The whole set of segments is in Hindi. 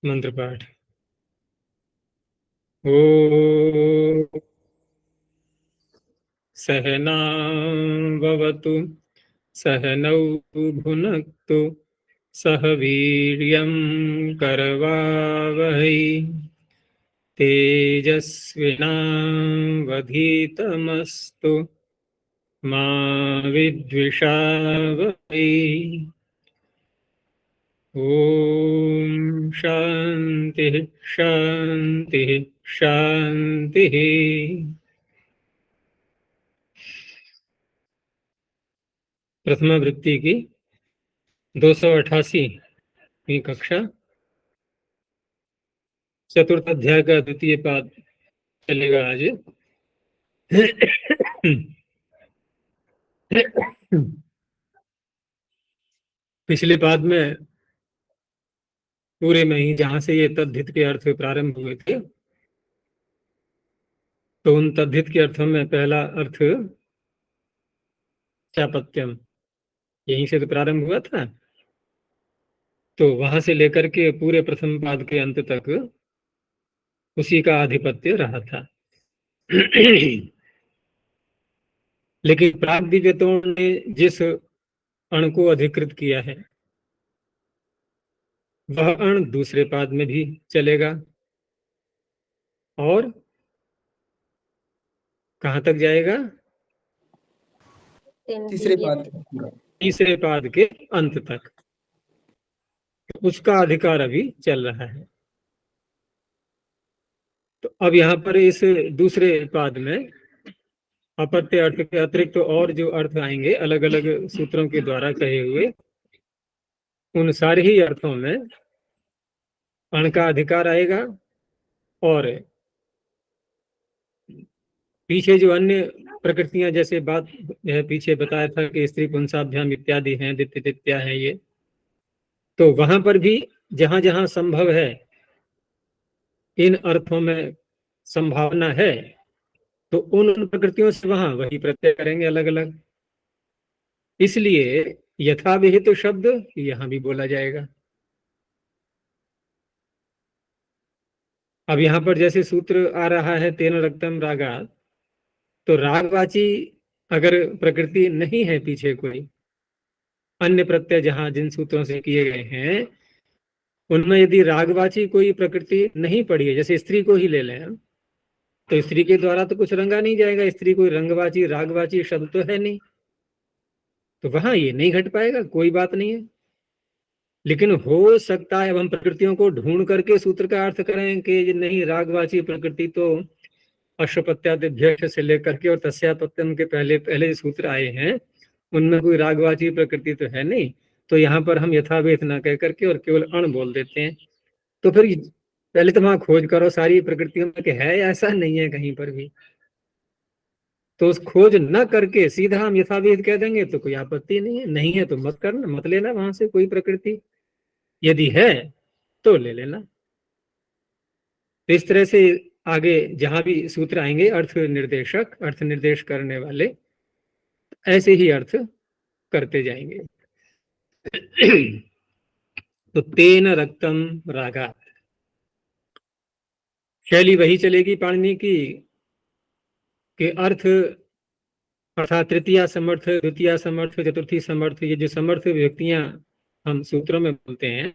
मंत्र पाठ। ओ सहनावतु सहनौ भुनक्तु सह वीर्यं करवावहै तेजस्विनावधीतमस्तु मा विद्विषावहै। ओम शांति शांति शांति। प्रथमा वृत्ति की 288वीं कक्षा, चतुर्थ अध्याय का द्वितीय पाद चलेगा आज। पिछले पाद में पूरे में ही जहां से ये तद्धित के अर्थ प्रारंभ हुए थे, तो उन तद्धित के अर्थों में पहला अर्थ चापत्यम, यहीं से तो प्रारंभ हुआ था। तो वहां से लेकर के पूरे प्रथम पाद के अंत तक उसी का आधिपत्य रहा था। लेकिन प्राग दिव्यतों ने जिस अण को अधिकृत किया है, वह अण दूसरे पाद में भी चलेगा और कहां तक जाएगा? तीसरे पाद के अंत तक। उसका अधिकार अभी चल रहा है। तो अब यहाँ पर इस दूसरे पाद में अपत्य अर्थ के अतिरिक्त तो और जो अर्थ आएंगे अलग अलग सूत्रों के द्वारा कहे हुए, उन सारे ही अर्थों में अण का अधिकार आएगा। और पीछे जो अन्य प्रकृतियां, जैसे बात पीछे बताया था कि स्त्री पुंसाभ्याम इत्यादि हैं, दित्य दित्या है ये, तो वहां पर भी जहां जहां संभव है, इन अर्थों में संभावना है, तो उन प्रकृतियों से वहां वही प्रत्यय करेंगे अलग अलग। इसलिए यथाविहित शब्द यहां भी बोला जाएगा। अब यहां पर जैसे सूत्र आ रहा है तेन रक्तम रागा, तो रागवाची अगर प्रकृति नहीं है, पीछे कोई अन्य प्रत्यय जहां जिन सूत्रों से किए गए हैं, उनमें यदि रागवाची कोई प्रकृति नहीं पड़ी है, जैसे स्त्री को ही ले लें हम, तो स्त्री के द्वारा तो कुछ रंगा नहीं जाएगा। स्त्री कोई रंगवाची रागवाची शब्द तो है नहीं, तो वहां ये नहीं घट पाएगा, कोई बात नहीं है। लेकिन हो सकता है अब हम प्रकृतियों को ढूंढ करके सूत्र का अर्थ करें कि नहीं, रागवाची प्रकृति तो अश्वपत्यादिभ्यक्ष से लेकर के और तस्यापत्यम के पहले पहले सूत्र आए हैं, उनमें कोई रागवाची प्रकृति तो है नहीं। तो यहाँ पर हम यथावेत ना कह करके और केवल अण बोल देते हैं। तो फिर पहले तो वहां खोज करो सारी प्रकृतियों में कि है, ऐसा नहीं है कहीं पर भी। तो उस खोज न करके सीधा हम यथावेद कह देंगे तो कोई आपत्ति नहीं है। नहीं है तो मत करना, मत लेना वहां से कोई प्रकृति। यदि है तो ले लेना। तो इस तरह से आगे जहां भी सूत्र आएंगे अर्थ निर्देशक, अर्थ निर्देश करने वाले, ऐसे ही अर्थ करते जाएंगे। तो तेन रक्तम रागा, शैली वही चलेगी पाणिनि की कि अर्थ अर्थात तृतीया समर्थ, द्वितीय समर्थ, चतुर्थी समर्थ, ये जो समर्थ व्यक्तियां हम सूत्रों में बोलते हैं,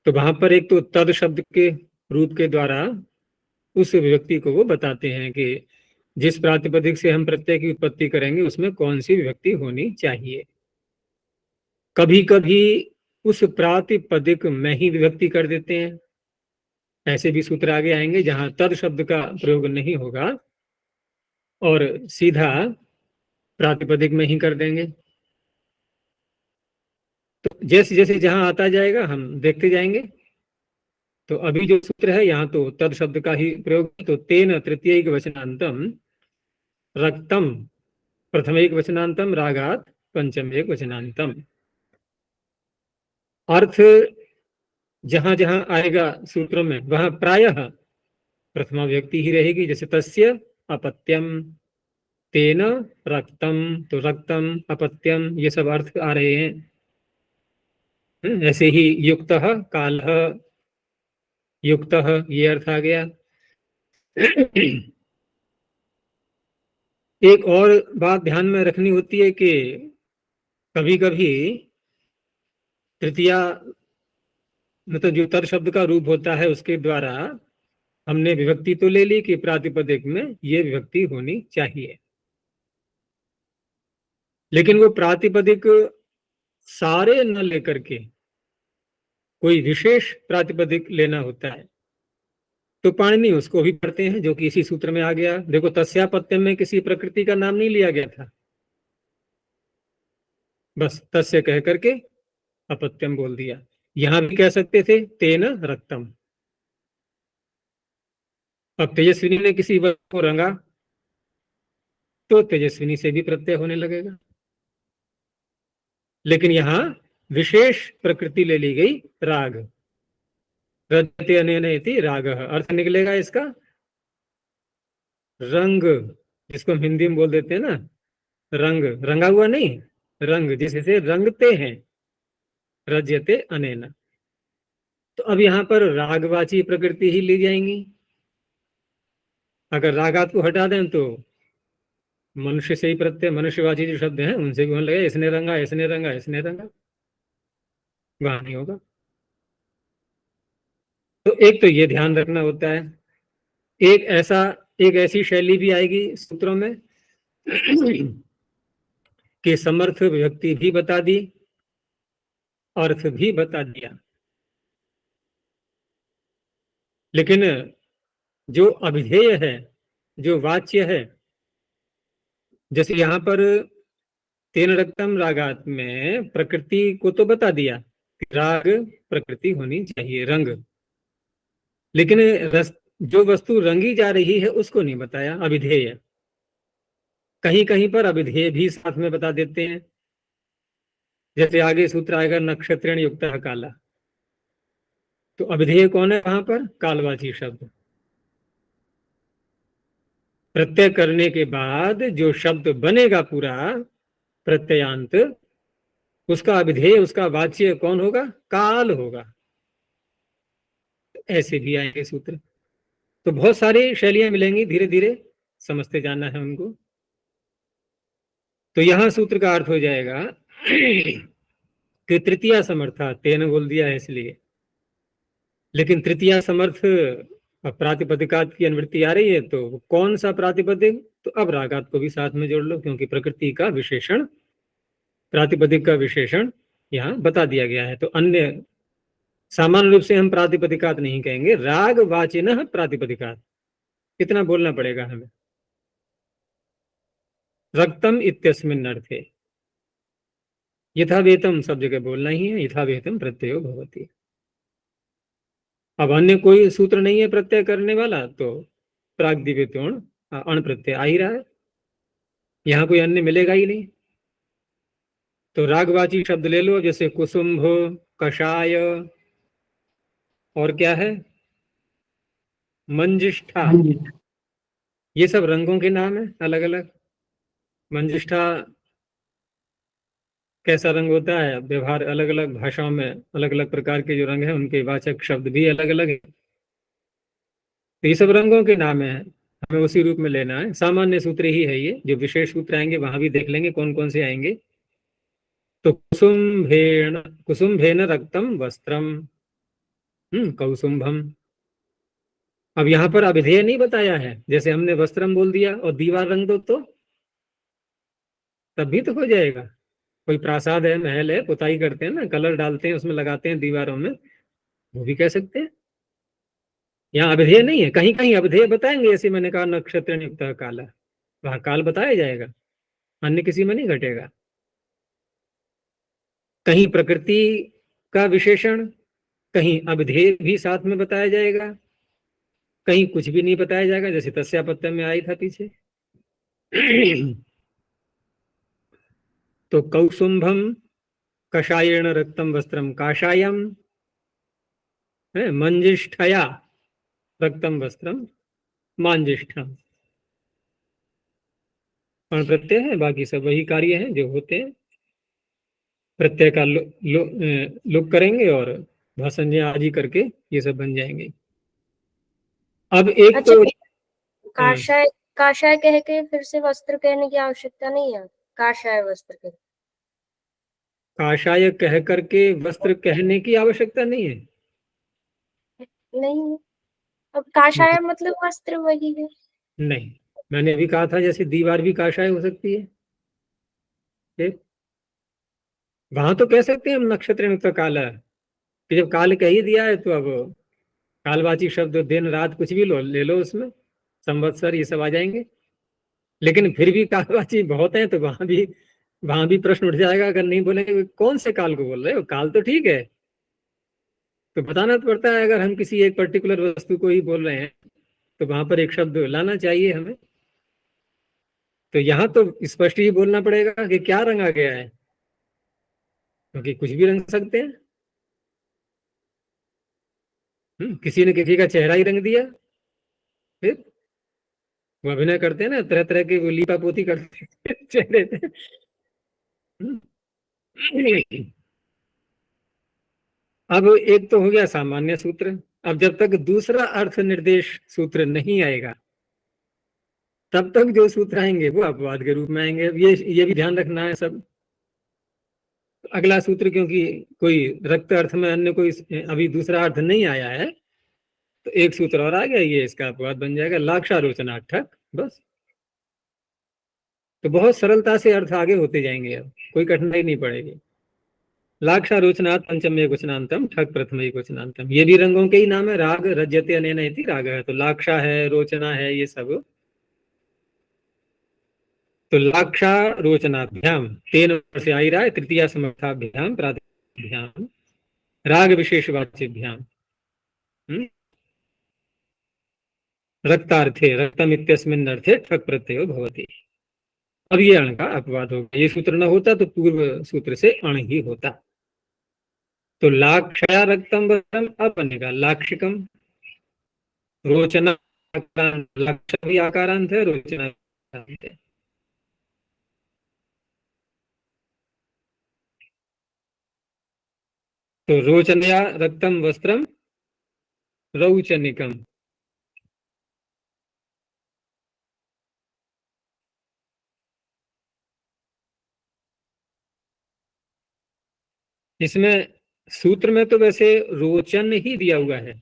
तो वहां पर एक तो तद शब्द के रूप के द्वारा उस व्यक्ति को वो बताते हैं कि जिस प्रातिपदिक से हम प्रत्यय की उत्पत्ति करेंगे उसमें कौन सी विभक्ति होनी चाहिए। कभी कभी उस प्रातिपदिक में ही विभक्ति कर देते हैं, ऐसे भी सूत्र आगे आएंगे जहां तद शब्द का प्रयोग नहीं होगा और सीधा प्रातिपदिक में ही कर देंगे। तो जैसे जैसे जहां आता जाएगा हम देखते जाएंगे। तो अभी जो सूत्र है यहाँ तो तद शब्द का ही प्रयोग, तो तेन तृतीय वचनांतम रक्तम प्रथम एक वचनांतम रागात पंचम एक वचनांतम। अर्थ जहां जहां आएगा सूत्रों में वहां प्रायः प्रथमा व्यक्ति ही रहेगी, जैसे तस्य अपत्यम, तेन रक्तम, तो रक्तम अपत्यम ये सब अर्थ आ रहे हैं। ऐसे ही युक्त काल, युक्तः, ये अर्थ आ गया। एक और बात ध्यान में रखनी होती है कि कभी कभी तृतीया मतलब जो तर शब्द का रूप होता है उसके द्वारा हमने विभक्ति तो ले ली कि प्रातिपदिक में ये विभक्ति होनी चाहिए, लेकिन वो प्रातिपदिक सारे न लेकर के कोई विशेष प्रातिपदिक लेना होता है, तो पाणिनि उसको भी पढ़ते हैं, जो कि इसी सूत्र में आ गया। देखो, तस्यापत्यम में किसी प्रकृति का नाम नहीं लिया गया था, बस तस्य कह करके अपत्यम बोल दिया। यहां भी कह सकते थे तेन रक्तम। अब तेजस्विनी ने किसी वस्तु को रंगा तो तेजस्विनी से भी प्रत्यय होने लगेगा, लेकिन यहां विशेष प्रकृति ले ली गई, राग। रजते अनेन इति रागः, अर्थ निकलेगा इसका रंग, जिसको हम हिंदी में बोल देते हैं ना रंग, रंगा हुआ नहीं, रंग जिससे रंगते हैं, रजते अनेन। तो अब यहां पर रागवाची प्रकृति ही ली जाएंगी। अगर रागात को हटा दें तो मनुष्य से ही प्रत्यय, मनुष्यवाची जो शब्द हैं उनसे भी होने लगे, इसने रंगा, इसने रंगा, इसने रंगा, वहां नहीं होगा। तो एक तो ये ध्यान रखना होता है। एक ऐसी शैली भी आएगी सूत्रों में कि समर्थ विभक्ति भी बता दी, अर्थ भी बता दिया, लेकिन जो अभिधेय है, जो वाच्य है, जैसे यहां पर तेन रक्तम रागात में प्रकृति को तो बता दिया, राग प्रकृति होनी चाहिए, रंग, लेकिन जो वस्तु रंगी जा रही है उसको नहीं बताया, अभिधेय। कहीं कहीं पर अभिधेय भी साथ में बता देते हैं, जैसे आगे सूत्र आएगा नक्षत्रेण युक्त काला, तो अभिधेय कौन है वहां पर? कालवाची शब्द। प्रत्यय करने के बाद जो शब्द बनेगा पूरा प्रत्ययांत, उसका अभिधेय, उसका वाच्य कौन होगा? काल होगा। ऐसे भी आएंगे सूत्र। तो बहुत सारी शैलियां मिलेंगी, धीरे धीरे समझते जाना है उनको। तो यहां सूत्र का अर्थ हो जाएगा कि तृतीया समर्था, तेन बोल दिया है इसलिए, लेकिन तृतीया समर्थ प्रातिपदिकात की अनुवृत्ति आ रही है, तो कौन सा प्रातिपदिक? तो अब रागात को भी साथ में जोड़ लो, क्योंकि प्रकृति का विशेषण, प्रातिपदिक का विशेषण यहाँ बता दिया गया है। तो अन्य सामान्य रूप से हम प्रातिपदिकात नहीं कहेंगे, राग वाचिन प्रातिपदिकात, कितना बोलना पड़ेगा हमें? रक्तम इत्यस्मिन् अर्थे, यथावेतम सब जगह बोलना ही है, यथावेतम प्रत्ययो भवति। अब अन्य कोई सूत्र नहीं है प्रत्यय करने वाला, तो प्राग्दिव्यतोण अण प्रत्यय आ ही रहा है, यहां कोई अन्य मिलेगा ही नहीं। तो रागवाची शब्द ले लो, जैसे कुसुम्भ, कषाय, और क्या है, मंजिष्ठा, ये सब रंगों के नाम है अलग अलग। मंजिष्ठा कैसा रंग होता है? व्यवहार अलग अलग भाषाओं में अलग अलग प्रकार के जो रंग हैं उनके वाचक शब्द भी अलग अलग है। तो ये सब रंगों के नाम है, हमें उसी रूप में लेना है। सामान्य सूत्र ही है ये, जो विशेष सूत्र आएंगे वहां भी देख लेंगे कौन कौन से आएंगे। तो कुसुम्भेन रक्तम वस्त्रम, कौसुम्भम। अब यहाँ पर अभिधेय नहीं बताया है, जैसे हमने वस्त्रम बोल दिया और दीवार रंग दो तो तब भी तो हो जाएगा। कोई प्रासाद है, महल है, पुताई करते हैं ना, कलर डालते हैं उसमें, लगाते हैं दीवारों में, वो भी कह सकते हैं। यहाँ अभिधेय नहीं है, कहीं कहीं अभिधेय बताएंगे, जैसे मैंने कहा नक्षत्र नियुक्त काला, वहां काल बताया जाएगा, अन्य किसी में नहीं घटेगा। कहीं प्रकृति का विशेषण, कहीं अभिधेय भी साथ में बताया जाएगा, कहीं कुछ भी नहीं बताया जाएगा, जैसे तस्यापत्य में आई था पीछे। तो कौसुंभम कषायेण रक्तम वस्त्रम काषायम, मंजिष्ठया रक्तम वस्त्रम मांजिष्ठम। पण प्रत्यय है, बाकी सब वही कार्य हैं जो होते हैं। प्रत्यय का लुक करेंगे और भाषण आदि करके ये सब बन जाएंगे। अब एक अच्छा, तो हाँ, काषाय काषाय कह के फिर से वस्त्र कहने की आवश्यकता नहीं है। काषाय वस्त्र कह। काषाय कह करके वस्त्र कहने की आवश्यकता नहीं है। नहीं, अब काषाय मतलब वस्त्र वही है। नहीं, मैंने अभी कहा था जैसे दीवार भी काषाय हो सकती है। ठीक? वहां तो कह सकते हैं हम नक्षत्र तो काला, कि जब काल कह ही दिया है तो अब कालवाची शब्द दिन रात कुछ भी ले लो उसमें, संवत्सर ये सब आ जाएंगे। लेकिन फिर भी कालवाची बहुत है तो वहां भी प्रश्न उठ जाएगा, अगर नहीं बोलेंगे कौन से काल को बोल रहे हो, काल तो ठीक है। तो बताना तो पड़ता है, अगर हम किसी एक पर्टिकुलर वस्तु को ही बोल रहे हैं तो वहां पर एक शब्द लाना चाहिए हमें। तो यहाँ तो स्पष्ट ही बोलना पड़ेगा कि क्या रंगा गया है, क्योंकि कुछ भी रंग सकते हैं। किसी ने किसी का चेहरा ही रंग दिया, फिर वो अभिनय करते हैं ना, तरह तरह के वो लीपा पोती करते हैं चेहरे पे। हम्म। अब एक तो हो गया सामान्य सूत्र। अब जब तक दूसरा अर्थ निर्देश सूत्र नहीं आएगा तब तक जो सूत्र आएंगे वो अपवाद के रूप में आएंगे। अब ये भी ध्यान रखना है सब। अगला सूत्र क्योंकि कोई रक्त अर्थ में अन्य कोई अभी दूसरा अर्थ नहीं आया है, तो एक सूत्र और आ गया, ये इसका अपवाद बन जाएगा, लाक्षारोचनार्थक। बस। तो बहुत सरलता से अर्थ आगे होते जाएंगे, अब कोई कठिनाई नहीं पड़ेगी। लाक्षारोचनात् पंचमे क्वचनांतम ठक प्रथमे क्वचनांतम, ये भी रंगों के ही नाम है। राग रज्यते अनेन इति राग है, तो लाक्षा है, रोचना है, ये सब। तो लाक्षा रोचनाभ्याम तेन से आ ही रहा है, तृतीया समर्थाभ्याम प्रातिभ्याम राग विशेषवाच्यभ्याम रक्तार्थे रक्तम इत्यस्मिन् अर्थे ठक प्रत्ययो भवति। अब ये अण का अपवाद हो गया, ये सूत्र न होता तो पूर्व सूत्र से अण ही होता। तो लाक्षया रक्तम वरम अब बनेगा लाक्षिकम। रोचना लक्ष भी आकारांत है, रोचना आकारांत है। तो रोचनया रक्तम वस्त्रम रौचनिकम। इसमें सूत्र में तो वैसे रोचन ही दिया हुआ है,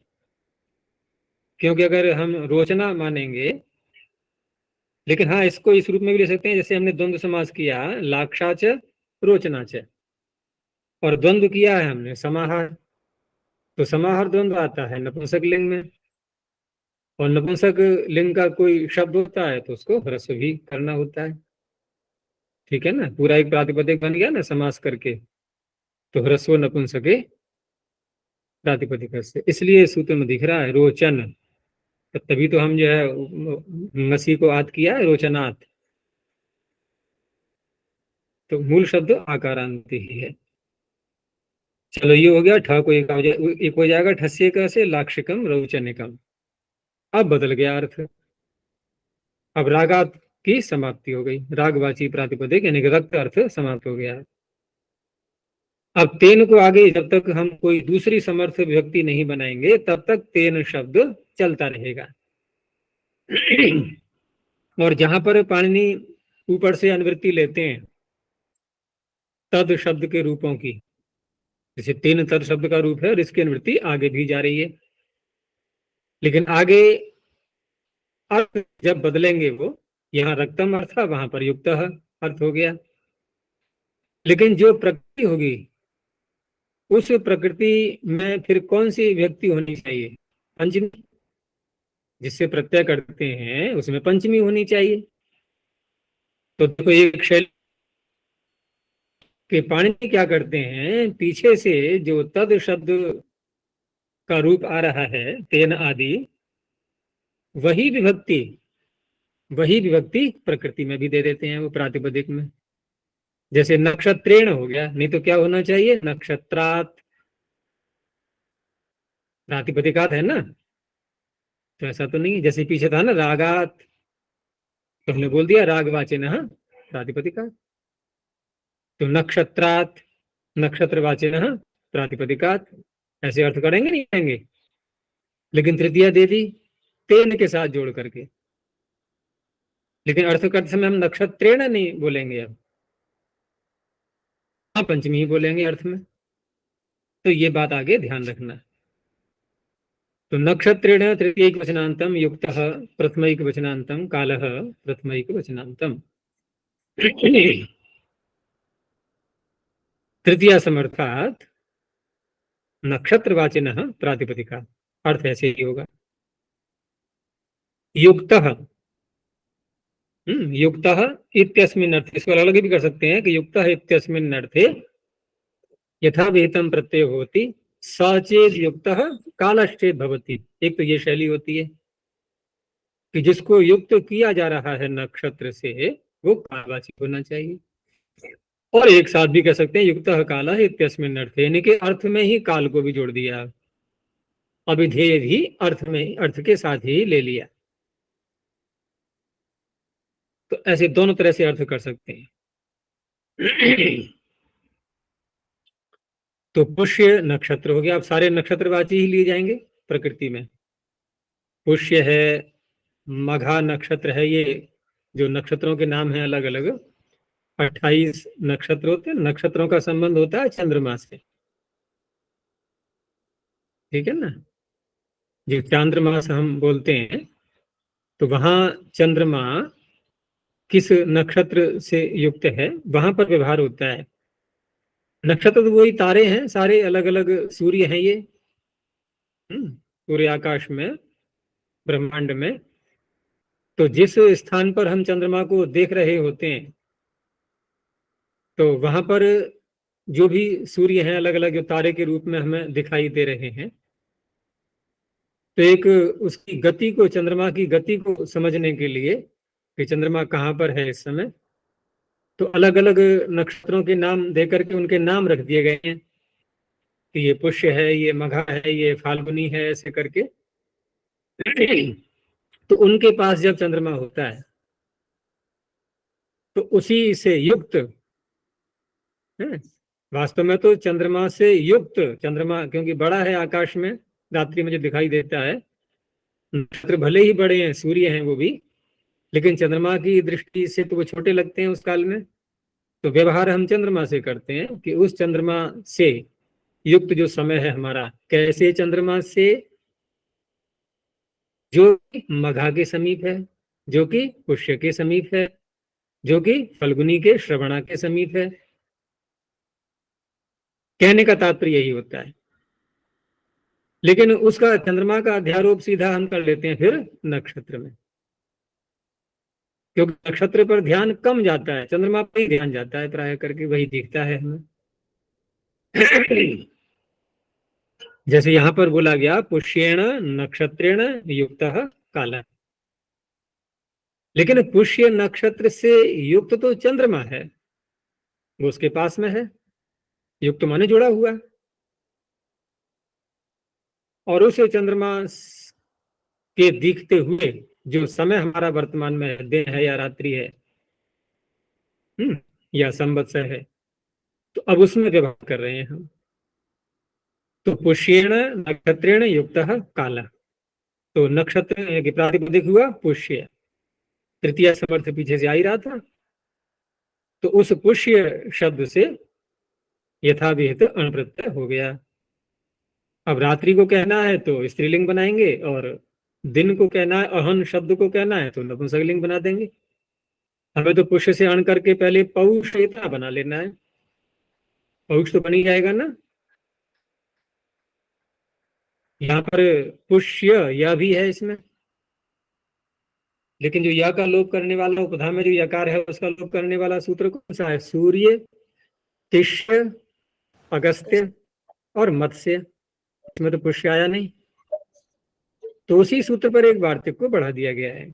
क्योंकि अगर हम रोचना मानेंगे, लेकिन हाँ इसको इस रूप में भी ले सकते हैं, जैसे हमने द्वंद्व समास किया लाक्षाच रोचनाच, और द्वंद्व किया है हमने समाहार, तो समाहार द्वंद्व आता है नपुंसक लिंग में, और नपुंसक लिंग का कोई शब्द होता है तो उसको ह्रस्व भी करना होता है। ठीक है ना, पूरा एक प्रातिपदिक बन गया ना समास करके, तो ह्रस्व नपुंसके प्रातिपदिक से, इसलिए सूत्र में दिख रहा है रोचन। तो तभी तो हम जो है मसी को आत किया है रोचनात्। तो मूल शब्द आकारांत ही है। चलो ये हो गया, ठ को एक हो जाएगा ठस्य का से लाक्षिकम रौचनिकम। अब बदल गया अर्थ। अब रागात की समाप्ति हो गई, रागवाची प्रातिपदिक यानी कि रक्त अर्थ समाप्त हो गया है। अब तेन को आगे जब तक हम कोई दूसरी समर्थ विभक्ति नहीं बनाएंगे तब तक तेन शब्द चलता रहेगा। और जहां पर पाणिनि ऊपर से अनुवृत्ति लेते हैं तद शब्द के रूपों की, जैसे तेन तद शब्द का रूप है और इसकी अनुवृत्ति आगे भी जा रही है, लेकिन आगे अर्थ जब बदलेंगे वो, यहाँ रक्तम अर्थ वहां पर युक्त अर्थ हो गया। लेकिन जो प्रकृति होगी उस प्रकृति में फिर कौन सी व्यक्ति होनी चाहिए, पंचमी। जिससे प्रत्यय करते हैं उसमें पंचमी होनी चाहिए। तो देखो एक शैली के पाणिनि क्या करते हैं, पीछे से जो तद शब्द का रूप आ रहा है तेन आदि, वही विभक्ति वही विभक्ति प्रकृति में भी दे देते हैं वो प्रातिपदिक में। जैसे नक्षत्रेण हो गया, नहीं तो क्या होना चाहिए नक्षत्रात, प्रातिपदिकात है ना। तो ऐसा तो नहीं, जैसे पीछे था ना रागात, तो हमने बोल दिया रागवाचिन प्रातिपदिकात। तो नक्षत्रात नक्षत्रवाचिन प्रातिपदिकात, ऐसे अर्थ करेंगे नहीं आएंगे। लेकिन तृतीया दे दी, तेन के साथ जोड़ करके। लेकिन अर्थ करते समय हम नक्षत्रेण नहीं बोलेंगे, अब हाँ पंचमी ही बोलेंगे अर्थ में। तो ये बात आगे ध्यान रखना। तो नक्षत्रेण तृतीयक वचनांतम युक्तः प्रथमैक वचनांतम कालः प्रथमैक वचनांतम। तृतीय समर्थात नक्षत्रवाचिनः प्रातिपदिका, अर्थ ऐसे ही होगा। युक्तः, युक्तः इत्यस्मिन् अर्थे, इसको अलग भी कर सकते हैं कि युक्तः इत्यस्मिन् अर्थे यथा विहितं प्रत्यय होती स चेद युक्तः कालश्चेद भवति। एक तो ये शैली होती है कि जिसको युक्त किया जा रहा है नक्षत्र से वो कालवाची होना चाहिए। और एक साथ भी कह सकते हैं युक्तः कालः इत्यस्मिन् अर्थे, यानी कि अर्थ में ही काल को भी जोड़ दिया, अभिधेय भी अर्थ में, अर्थ के साथ ही ले लिया। तो ऐसे दोनों तरह से अर्थ कर सकते हैं। तो पुष्य नक्षत्र हो गया। अब सारे नक्षत्रवाची ही लिए जाएंगे प्रकृति में। पुष्य है, मघा नक्षत्र है, ये जो नक्षत्रों के नाम हैं अलग अलग 28 नक्षत्र होते हैं। नक्षत्रों का संबंध होता है चंद्रमा से, ठीक है ना। जो चांद्रमास हम बोलते हैं तो वहां चंद्रमा किस नक्षत्र से युक्त है वहां पर व्यवहार होता है। नक्षत्र तो वही तारे हैं, सारे अलग अलग सूर्य हैं ये पूरे आकाश में, ब्रह्मांड में। तो जिस स्थान पर हम चंद्रमा को देख रहे होते हैं तो वहां पर जो भी सूर्य हैं अलग अलग, जो तारे के रूप में हमें दिखाई दे रहे हैं, तो एक उसकी गति को, चंद्रमा की गति को समझने के लिए कि चंद्रमा कहाँ पर है इस समय, तो अलग अलग नक्षत्रों के नाम दे करके उनके नाम रख दिए गए हैं कि ये पुष्य है, ये मघा है, ये फाल्गुनी है, ऐसे करके। तो उनके पास जब चंद्रमा होता है तो उसी से युक्त है। वास्तव में तो चंद्रमा से युक्त, चंद्रमा क्योंकि बड़ा है आकाश में, रात्रि में जो दिखाई देता है, नक्षत्र भले ही बड़े हैं, सूर्य हैं वो भी, लेकिन चंद्रमा की दृष्टि से तो वो छोटे लगते हैं उस काल में। तो व्यवहार हम चंद्रमा से करते हैं कि उस चंद्रमा से युक्त जो समय है हमारा, कैसे चंद्रमा से, जो कि मघा के समीप है, जो कि पुष्य के समीप है, जो कि फल्गुनी के श्रवणा के समीप है। कहने का तात्पर्य यही होता है। लेकिन उसका, चंद्रमा का अध्यारोप सीधा हम कर लेते हैं फिर नक्षत्र में, क्योंकि नक्षत्र पर ध्यान कम जाता है, चंद्रमा पर ही ध्यान जाता है प्राय करके, वही दिखता है हमें। जैसे यहां पर बोला गया पुष्येण नक्षत्रेण युक्तः कालः, लेकिन पुष्य नक्षत्र से युक्त तो चंद्रमा है, वो उसके पास में है, युक्त माने जुड़ा हुआ, और उस चंद्रमा के दिखते हुए जो समय हमारा वर्तमान में है, दिन है या रात्रि है, या संवत्सर है, तो अब उसमें व्यवहार कर रहे हैं हम। तो पुष्येण नक्षत्रेण युक्तः कालः, तो नक्षत्र की प्रातिपदिक हुआ पुष्य, तृतीय समर्थ पीछे से आ ही रहा था, तो उस पुष्य शब्द से यथाविहित अण प्रत्यय हो गया। अब रात्रि को कहना है तो स्त्रीलिंग बनाएंगे, और दिन को कहना है, अहन शब्द को कहना है तो नपुंसकलिंग बना देंगे। हमें तो पुष्य से अण करके पहले पौष इतना बना लेना है, पौष तो बन ही जाएगा ना। यहाँ पर पुष्य यह भी है इसमें, लेकिन जो या का लोप करने वाला, उपधा में जो यकार है उसका लोप करने वाला सूत्र कौन सा है? सूर्य, तिष्य, अगस्त्य और मत्स्य, इसमें तो पुष्य आया नहीं। तो उसी सूत्र पर एक वार्तिक को बढ़ा दिया गया है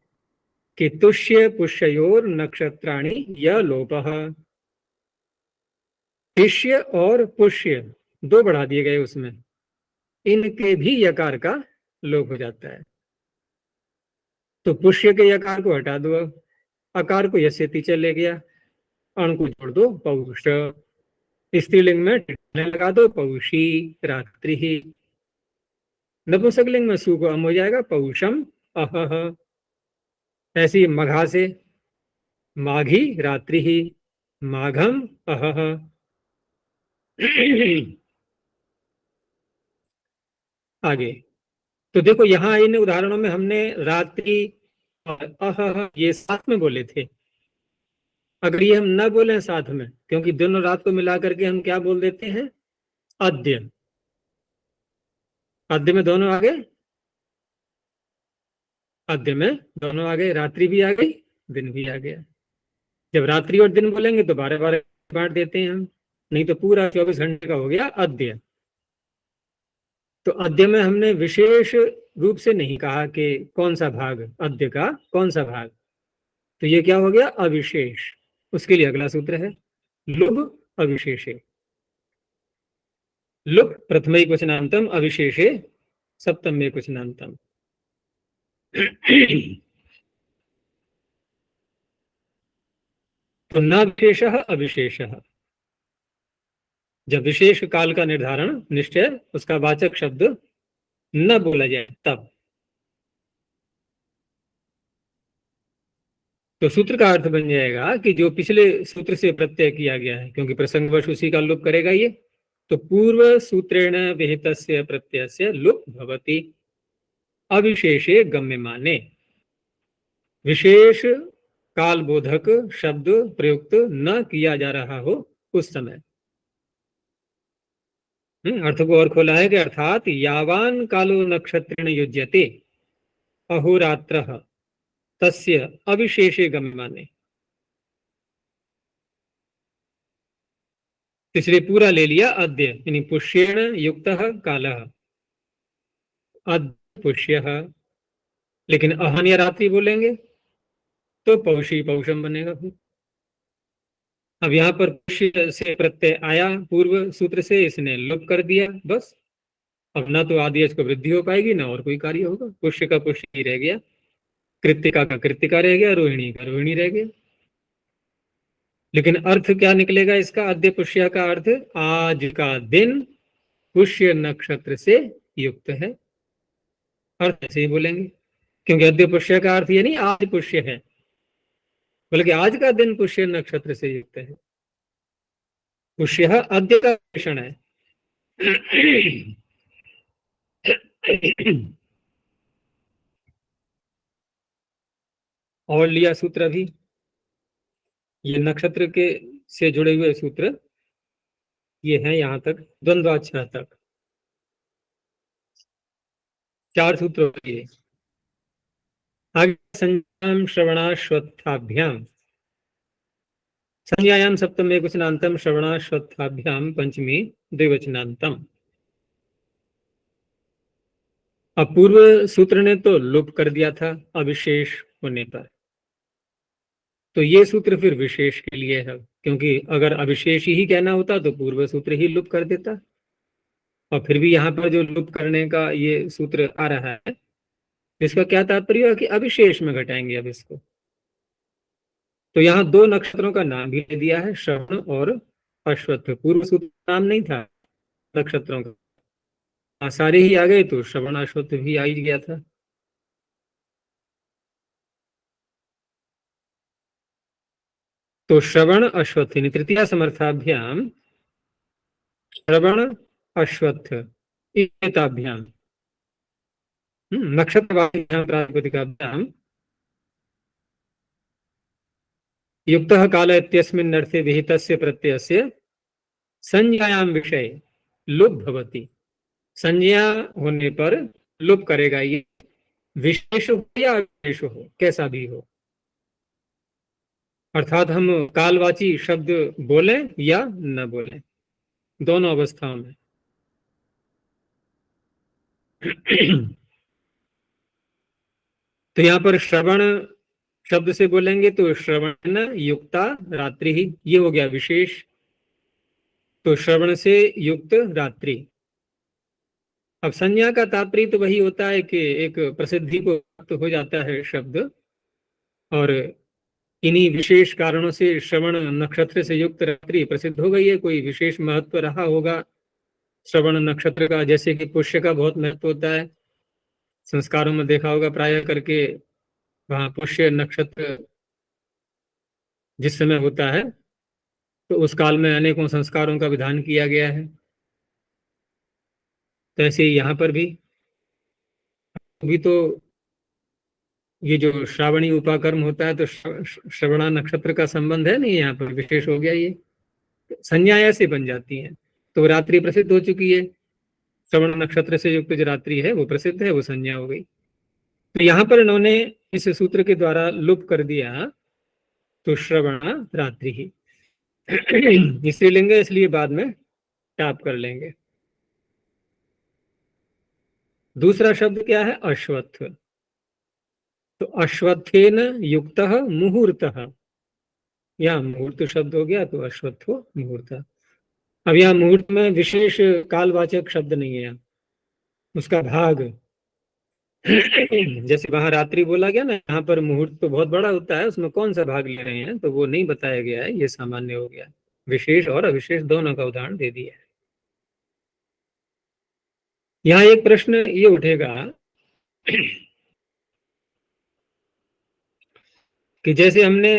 कि तुष्य पुष्योर नक्षत्राणि य लोपः, तिष्य और पुष्य दो बढ़ा दिए गए उसमें, इनके भी यकार का लोप हो जाता है। तो पुष्य के यकार को हटा दो, अकार को यस्यति चले गया, अण को जोड़ दो पौष, स्त्रीलिंग में लगा दो पौषी रात्रि ही, नपुंसकलिंग में सु को अम हो जाएगा पौषम अहह, ऐसी मघा से माघी रात्रि ही, माघम अहह। आगे तो देखो, यहाँ इन उदाहरणों में हमने रात्रि और अहह ये साथ में बोले थे। अगर ये हम न बोले साथ में, क्योंकि दिन और रात को मिला करके हम क्या बोल देते हैं, अद्य। अद्य में दोनों आ गए, अद्य में दोनों आ गए, रात्रि भी आ गई, दिन भी आ गया। जब रात्रि और दिन बोलेंगे तो 12-12 बांट देते हैं हम, नहीं तो पूरा 24 घंटे का हो गया अद्य। तो अद्य में हमने विशेष रूप से नहीं कहा कि कौन सा भाग, अद्य का कौन सा भाग, तो ये क्या हो गया, अविशेष। उसके लिए अगला सूत्र है लुभ अविशेषे। लुभ प्रथमैकवचनान्तम, अविशेषे सप्तम्यैकवचनान्तम। तो न विशेषः अविशेषः, जब विशेष काल का निर्धारण निश्चय उसका वाचक शब्द न बोला जाए तब। तो सूत्र का अर्थ बन जाएगा कि जो पिछले सूत्र से प्रत्यय किया गया है, क्योंकि प्रसंगवश उसी का लुप करेगा ये, तो पूर्व सूत्रेण विहितस्य प्रत्ययस्य लुप भवति अविशेषे गम्यमाने। विशेष काल बोधक शब्द प्रयुक्त न किया जा रहा हो उस समय। अर्थ को और खोला है कि अर्थात यावान कालो नक्षत्रेण युज्यते अहोरात्रः तस्य अविशेषे गम्यमाने। इसलिए पूरा ले लिया अद्य, यानी पुष्येण युक्त कालः, अद्य पुष्यः। लेकिन अहन या रात्रि बोलेंगे तो पौषी पौषम बनेगा फिर। अब यहाँ पर पुष्य से प्रत्यय आया पूर्व सूत्र से, इसने लुप कर दिया बस। अब ना तो आदेश को वृद्धि हो पाएगी ना और कोई कार्य होगा, पुष्य का पुष्य ही रह गया, कृत्तिका का कृत्तिका रह गया, रोहिणी का रोहिणी रह गया। लेकिन अर्थ क्या निकलेगा इसका, अद्य पुष्य का अर्थ आज का दिन पुष्य नक्षत्र से युक्त है। अर्थ ऐसे ही बोलेंगे, क्योंकि अद्य पुष्य का अर्थ ये नहीं आज पुष्य है, बल्कि आज का दिन पुष्य नक्षत्र से युक्त है। पुष्य अद्य का विशेषण है। और लिया सूत्र अभी, ये नक्षत्र के से जुड़े हुए सूत्र ये हैं यहाँ तक, द्वंद्वाक्षर तक 4 सूत्र हो गए। आगे संज्ञाम श्रवणाश्वत्थाभ्याम, संज्ञायाम सप्तमे वचनांतम श्रवणाश्वत्थाभ्याम पंचमी द्विवचनांतम। अब पूर्व सूत्र ने तो लुप कर दिया था अविशेष होने पर, तो ये सूत्र फिर विशेष के लिए है, क्योंकि अगर अविशेष ही कहना होता तो पूर्व सूत्र ही लुप कर देता। और फिर भी यहाँ पर जो लुप करने का ये सूत्र आ रहा है, इसका क्या तात्पर्य है कि अविशेष में घटाएंगे अब इसको। तो यहाँ 2 नक्षत्रों का नाम भी दे दिया है, श्रवण और अश्वत्थ। पूर्व सूत्र नाम नहीं था नक्षत्रों का, सारे ही आ गए तो श्रवण अश्वत्थ भी आ ही गया था। तो श्रवण अश्वत्थ तृतीया समर्थाभ्याम श्रवण अश्वत्थ एताभ्याम नक्षत्रवादिभ्याम प्रातिपदिकाभ्याम युक्तः काल इत्यस्मिन् अर्थे विहितस्य प्रत्ययस्य संज्ञायाम विषय लुप भवति। संज्ञा होने पर लुप करेगा ये, विशेष हो या अविशेष हो, कैसा भी हो। अर्थात हम कालवाची शब्द बोलें या न बोलें, दोनों अवस्थाओं में। तो यहाँ पर श्रवण शब्द से बोलेंगे तो श्रवण युक्ता रात्रि ही, ये हो गया विशेष। तो श्रवण से युक्त रात्रि। अब संज्ञा का तात्पर्य तो वही होता है कि एक प्रसिद्धि को प्राप्त हो जाता है शब्द, और इन्हीं विशेष कारणों से श्रवण नक्षत्र से युक्त रात्रि प्रसिद्ध हो गई है। कोई विशेष महत्व रहा होगा श्रवण नक्षत्र का, जैसे कि पुष्य का बहुत महत्व होता है, संस्कारों में देखा होगा प्राय करके, वहां पुष्य नक्षत्र जिस समय होता है तो उस काल में अनेकों संस्कारों का विधान किया गया है। तो ऐसे ही यहाँ पर भी अभी तो ये जो श्रावणी उपाकर्म होता है तो श्रवणा नक्षत्र का संबंध है नहीं, यहाँ पर विशेष हो गया ये, संज्ञा ऐसे बन जाती हैं। तो रात्रि प्रसिद्ध हो चुकी है, श्रवण नक्षत्र से युक्त जो रात्रि है वो प्रसिद्ध है, वो संज्ञा हो गई। तो यहाँ पर इन्होंने इस सूत्र के द्वारा लुप कर दिया तो श्रवण रात्रि ही स्त्रीलिंग है, इसलिए बाद में टाप कर लेंगे। दूसरा शब्द क्या है? अश्वत्थ। तो अश्वत्थेन युक्त मुहूर्त, यहाँ मुहूर्त शब्द हो गया तो अश्वत्थ मुहूर्त। अब यहाँ मुहूर्त में विशेष कालवाचक शब्द नहीं है, उसका भाग जैसे वहां रात्रि बोला गया ना, यहाँ पर मुहूर्त तो बहुत बड़ा होता है, उसमें कौन सा भाग ले रहे हैं तो वो नहीं बताया गया है, ये सामान्य हो गया। विशेष और अविशेष दोनों का उदाहरण दे दिया है। यहाँ एक प्रश्न ये उठेगा कि जैसे हमने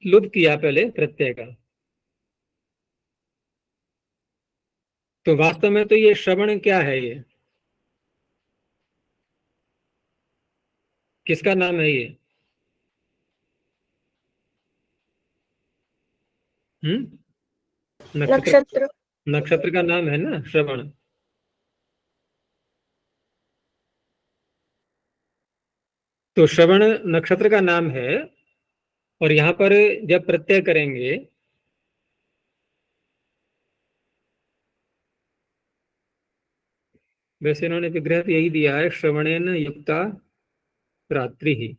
लुप्त किया पहले प्रत्यय का, तो वास्तव में तो ये श्रवण क्या है? ये किसका नाम है? ये नक्षत्र। नक्षत्र का नाम है ना श्रवण। तो श्रवण नक्षत्र का नाम है, और यहाँ पर जब प्रत्यय करेंगे वैसे इन्होंने विग्रह तो यही दिया है, श्रवणेन युक्ता रात्रि ही।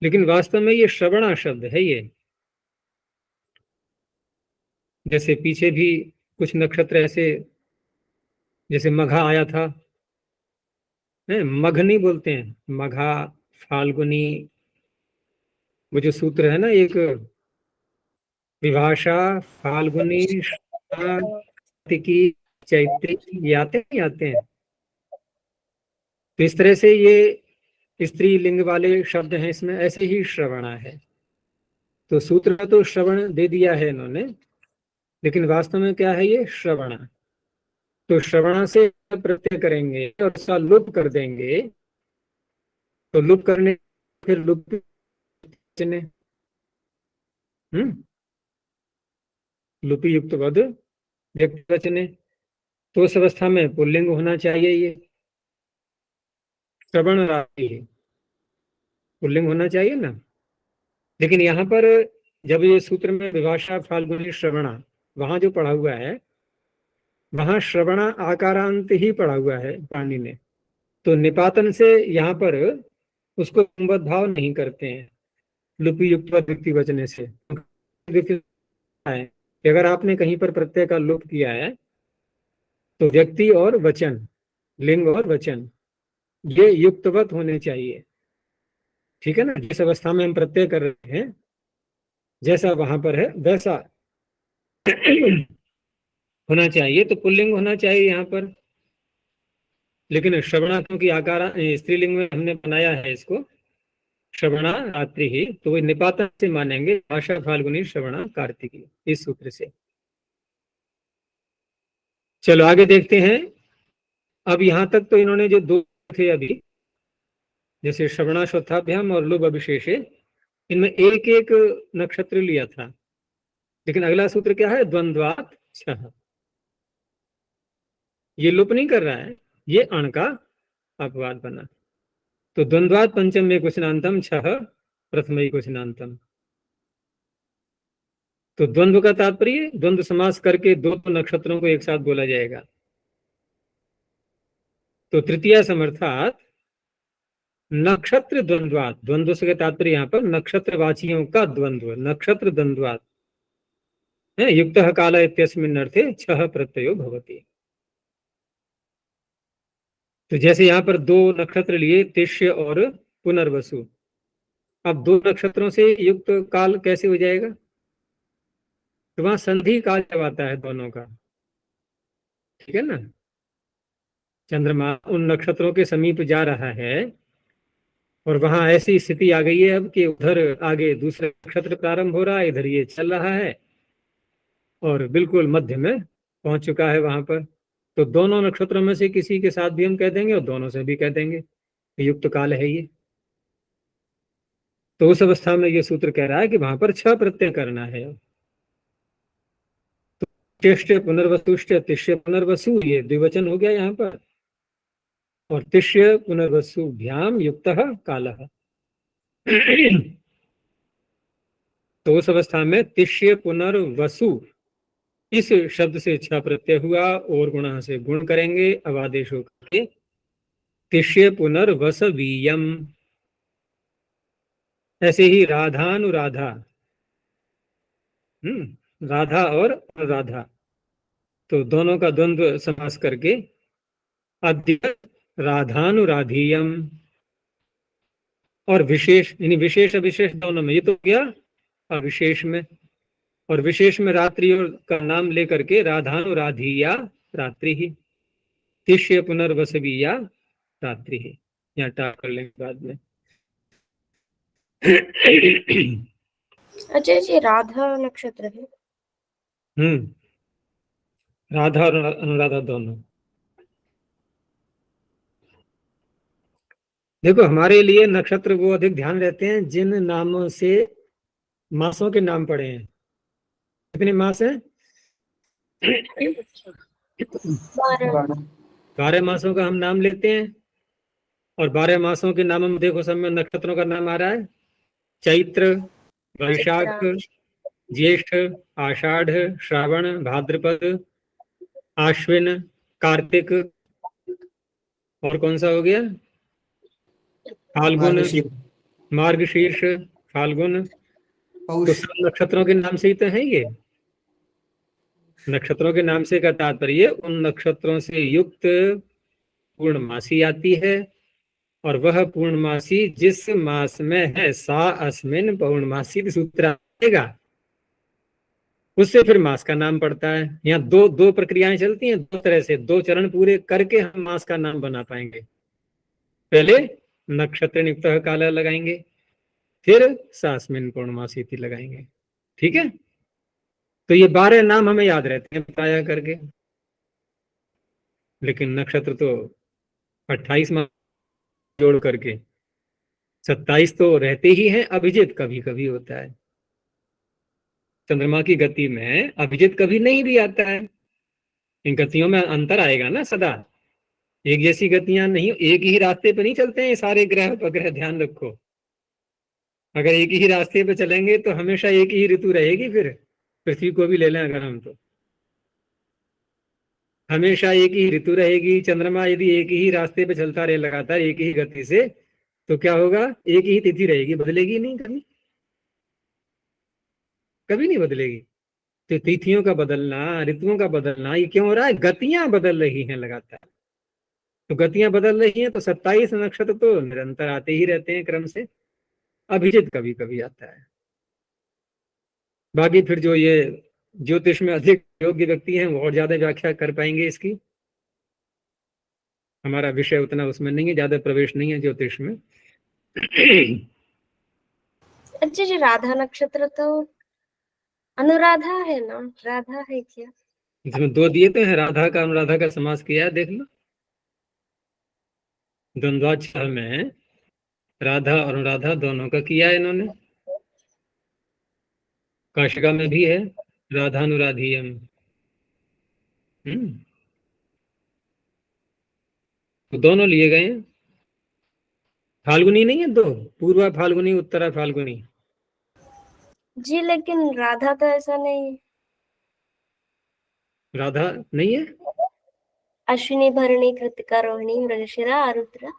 लेकिन वास्तव में ये श्रवणा शब्द है ये। जैसे पीछे भी कुछ नक्षत्र ऐसे, जैसे मघा आया था, है मघ नहीं बोलते हैं, मघा, फाल्गुनी, वो जो सूत्र है ना एक, विभाषा, फाल्गुनी, श्रवणा, कार्तिकी, चैत्री, ये आते नहीं आते हैं। तो इस तरह से ये स्त्री लिंग वाले शब्द हैं, इसमें ऐसे ही श्रवणा है। तो सूत्र में तो श्रवण दे दिया है इन्होंने, लेकिन वास्तव में क्या है? ये श्रवणा। तो श्रवणा से प्रत्यय करेंगे और उसका लुप कर देंगे, तो लुप करने फिर लुप चने, लुपी युक्त पद व्यक्ति वचने, तो उस अवस्था में पुल्लिंग होना चाहिए, ये श्रवण रात्रि पुल्लिंग होना चाहिए ना। लेकिन यहाँ पर जब ये सूत्र में विभाषा फाल्गुनी श्रवणा वहां जो पढ़ा हुआ है, वहां श्रवणा आकारांत ही पढ़ा हुआ है पाणिनि ने, तो निपातन से यहाँ पर उसको संबद्ध भाव नहीं करते हैं लुपी युक्त व्यक्ति वचने से। है कि अगर आपने कहीं पर प्रत्यय का लोप किया है तो व्यक्ति और वचन, लिंग और वचन, ये युक्तवत होने चाहिए। ठीक है ना, जिस अवस्था में हम प्रत्यय कर रहे हैं जैसा वहां पर है वैसा होना चाहिए, तो पुल्लिंग होना चाहिए यहाँ पर। लेकिन श्रवणा क्योंकि आकार स्त्रीलिंग में हमने बनाया है इसको श्रवणा रात्रि ही, तो वो निपातन से मानेंगे भाषा फाल्गुनी श्रवणा कार्तिकी इस सूत्र से। चलो आगे देखते हैं। अब यहां तक तो इन्होंने जो दो थे अभी, जैसे श्रवणाश्वत्थाभ्याम और लुभ अभिशेषे, इनमें एक एक नक्षत्र लिया था। लेकिन अगला सूत्र क्या है? द्वंद्वात छह। ये लुप नहीं कर रहा है, ये अण का अपवाद बना। तो द्वंद्वात पंचम में क्वचनांतम छह प्रथम क्वचनांतम। तो द्वंद्व का तात्पर्य द्वंद्व समास करके दो नक्षत्रों को एक साथ बोला जाएगा। तो तृतीया समर्थात नक्षत्र द्वंद्वात, द्वंद्व से तात्पर्य यहाँ पर नक्षत्रवाचियों का द्वंद्व, नक्षत्र द्वंद्वात है युक्त काल इत्यस्मिन् अर्थे छह प्रत्ययो भवति। तो जैसे यहाँ पर दो नक्षत्र लिए तिष्य और पुनर्वसु, अब दो नक्षत्रों से युक्त काल कैसे हो जाएगा? तो वहां संधि काल जब आता है दोनों का, ठीक है ना, चंद्रमा उन नक्षत्रों के समीप जा रहा है और वहां ऐसी स्थिति आ गई है अब कि उधर आगे दूसरा नक्षत्र प्रारंभ हो रहा है, इधर ये चल रहा है और बिल्कुल मध्य में पहुंच चुका है वहां पर। तो दोनों नक्षत्रों में से किसी के साथ भी हम कह देंगे और दोनों से भी कह देंगे, युक्त काल है ये। तो उस अवस्था में ये सूत्र कह रहा है कि वहां पर छह प्रत्यय करना है। तो तिष्य पुनर्वसुष्ट, तिष्य पुनर्वसु, ये द्विवचन हो गया यहाँ पर, और तिष्य पुनर्वसुभ्याम युक्त कालः। तो उस अवस्था में तिष्य पुनर्वसु इस शब्द से छह प्रत्यय हुआ और गुणा से गुण करेंगे, अब आदेश होकर तिष्य पुनर्वसवीयम। ऐसे ही राधानुराधा, राधा और अनुराधा, तो दोनों का द्वंद्व समास करके अद्य राधानुराधीयम। और विशेष यानी विशेष अविशेष दोनों में, ये तो गया अविशेष में, और विशेष में रात्रि और का नाम लेकर के राधानुराधीया रात्रि ही, तिष्य पुनर्वसवीया रात्रि ही, यहाँ टाक कर लेंगे बाद में। अच्छा जी, राधा नक्षत्र है। राधा और अनुराधा दोनों। देखो हमारे लिए नक्षत्र वो अधिक ध्यान रहते हैं जिन नामों से मासों के नाम पड़े हैं। कितने मास हैं? 12 मासों का हम नाम लेते हैं, और 12 मासों के नामों में देखो सब में नक्षत्रों का नाम आ रहा है। चैत्र, वैशाख, ज्येष्ठ, आषाढ़, श्रावण, भाद्रपद, आश्विन, कार्तिक, और कौन सा हो गया? फाल्गुन, मार्गशीर्ष, फाल्गुन। तो सब नक्षत्रों के नाम से ही तो है ये। नक्षत्रों के नाम से का तात्पर्य उन नक्षत्रों से युक्त पूर्णमासी आती है, और वह पूर्णमासी जिस मास में है सा अस्मिन पूर्णमासी सूत्र आएगा, उससे फिर मास का नाम पड़ता है। यहाँ दो दो प्रक्रियाएं चलती हैं, दो तरह से, दो चरण पूरे करके हम मास का नाम बना पाएंगे। पहले नक्षत्र नियुक्त काला लगाएंगे, फिर सास्मिन पूर्णमासी लगाएंगे, ठीक है। तो ये 12 नाम हमें याद रहते हैं बताया करके, लेकिन नक्षत्र तो 28 मास जोड़ करके 27 तो रहते ही हैं। अभिजित कभी कभी होता है, चंद्रमा की गति में अभिजित कभी नहीं भी आता है। इन गतियों में अंतर आएगा ना सदा, एक जैसी गतियां नहीं, एक ही रास्ते पे नहीं चलते हैं सारे ग्रह उपग्रह, ध्यान रखो। अगर एक ही रास्ते पे चलेंगे तो हमेशा एक ही ऋतु रहेगी, फिर पृथ्वी को भी ले लें अगर हम, तो हमेशा एक ही ऋतु रहेगी। चंद्रमा यदि एक ही रास्ते पे चलता रहे लगातार एक ही गति से, तो क्या होगा? एक ही तिथि रहेगी, बदलेगी नहीं कभी, कभी नहीं बदलेगी। तो तिथियों का बदलना, ऋतुओं का बदलना, ये क्यों हो रहा है? गतियां बदल रही हैं लगातार। तो गतियां बदल रही हैं तो 27 नक्षत्र तो निरंतर आते ही रहते हैं क्रम से, अभिजित कभी कभी आता है। बाकी फिर जो ये ज्योतिष में अधिक योग्य व्यक्ति हैं वो और ज्यादा व्याख्या कर पाएंगे इसकी, हमारा विषय उतना उसमें नहीं है, ज्यादा प्रवेश नहीं है ज्योतिष में। अच्छा जी, राधा नक्षत्र तो अनुराधा है ना, राधा है क्या? इसमें दो दिए तो हैं, राधा का अनुराधा का समास किया है, देख लो। द्वंद्वाक्षर में राधा और अनुराधा दोनों का किया है इन्होंने। काशिका में भी है राधानुराधीयम। तो दोनों लिए गए हैं। फाल्गुनी नहीं है दो, पूर्वा फाल्गुनी उत्तरा फाल्गुनी। जी, लेकिन राधा तो ऐसा नहीं है। राधा नहीं है। अश्विनी भरणी कृतिका रोहिणी मृगशिरा आरुद्रा,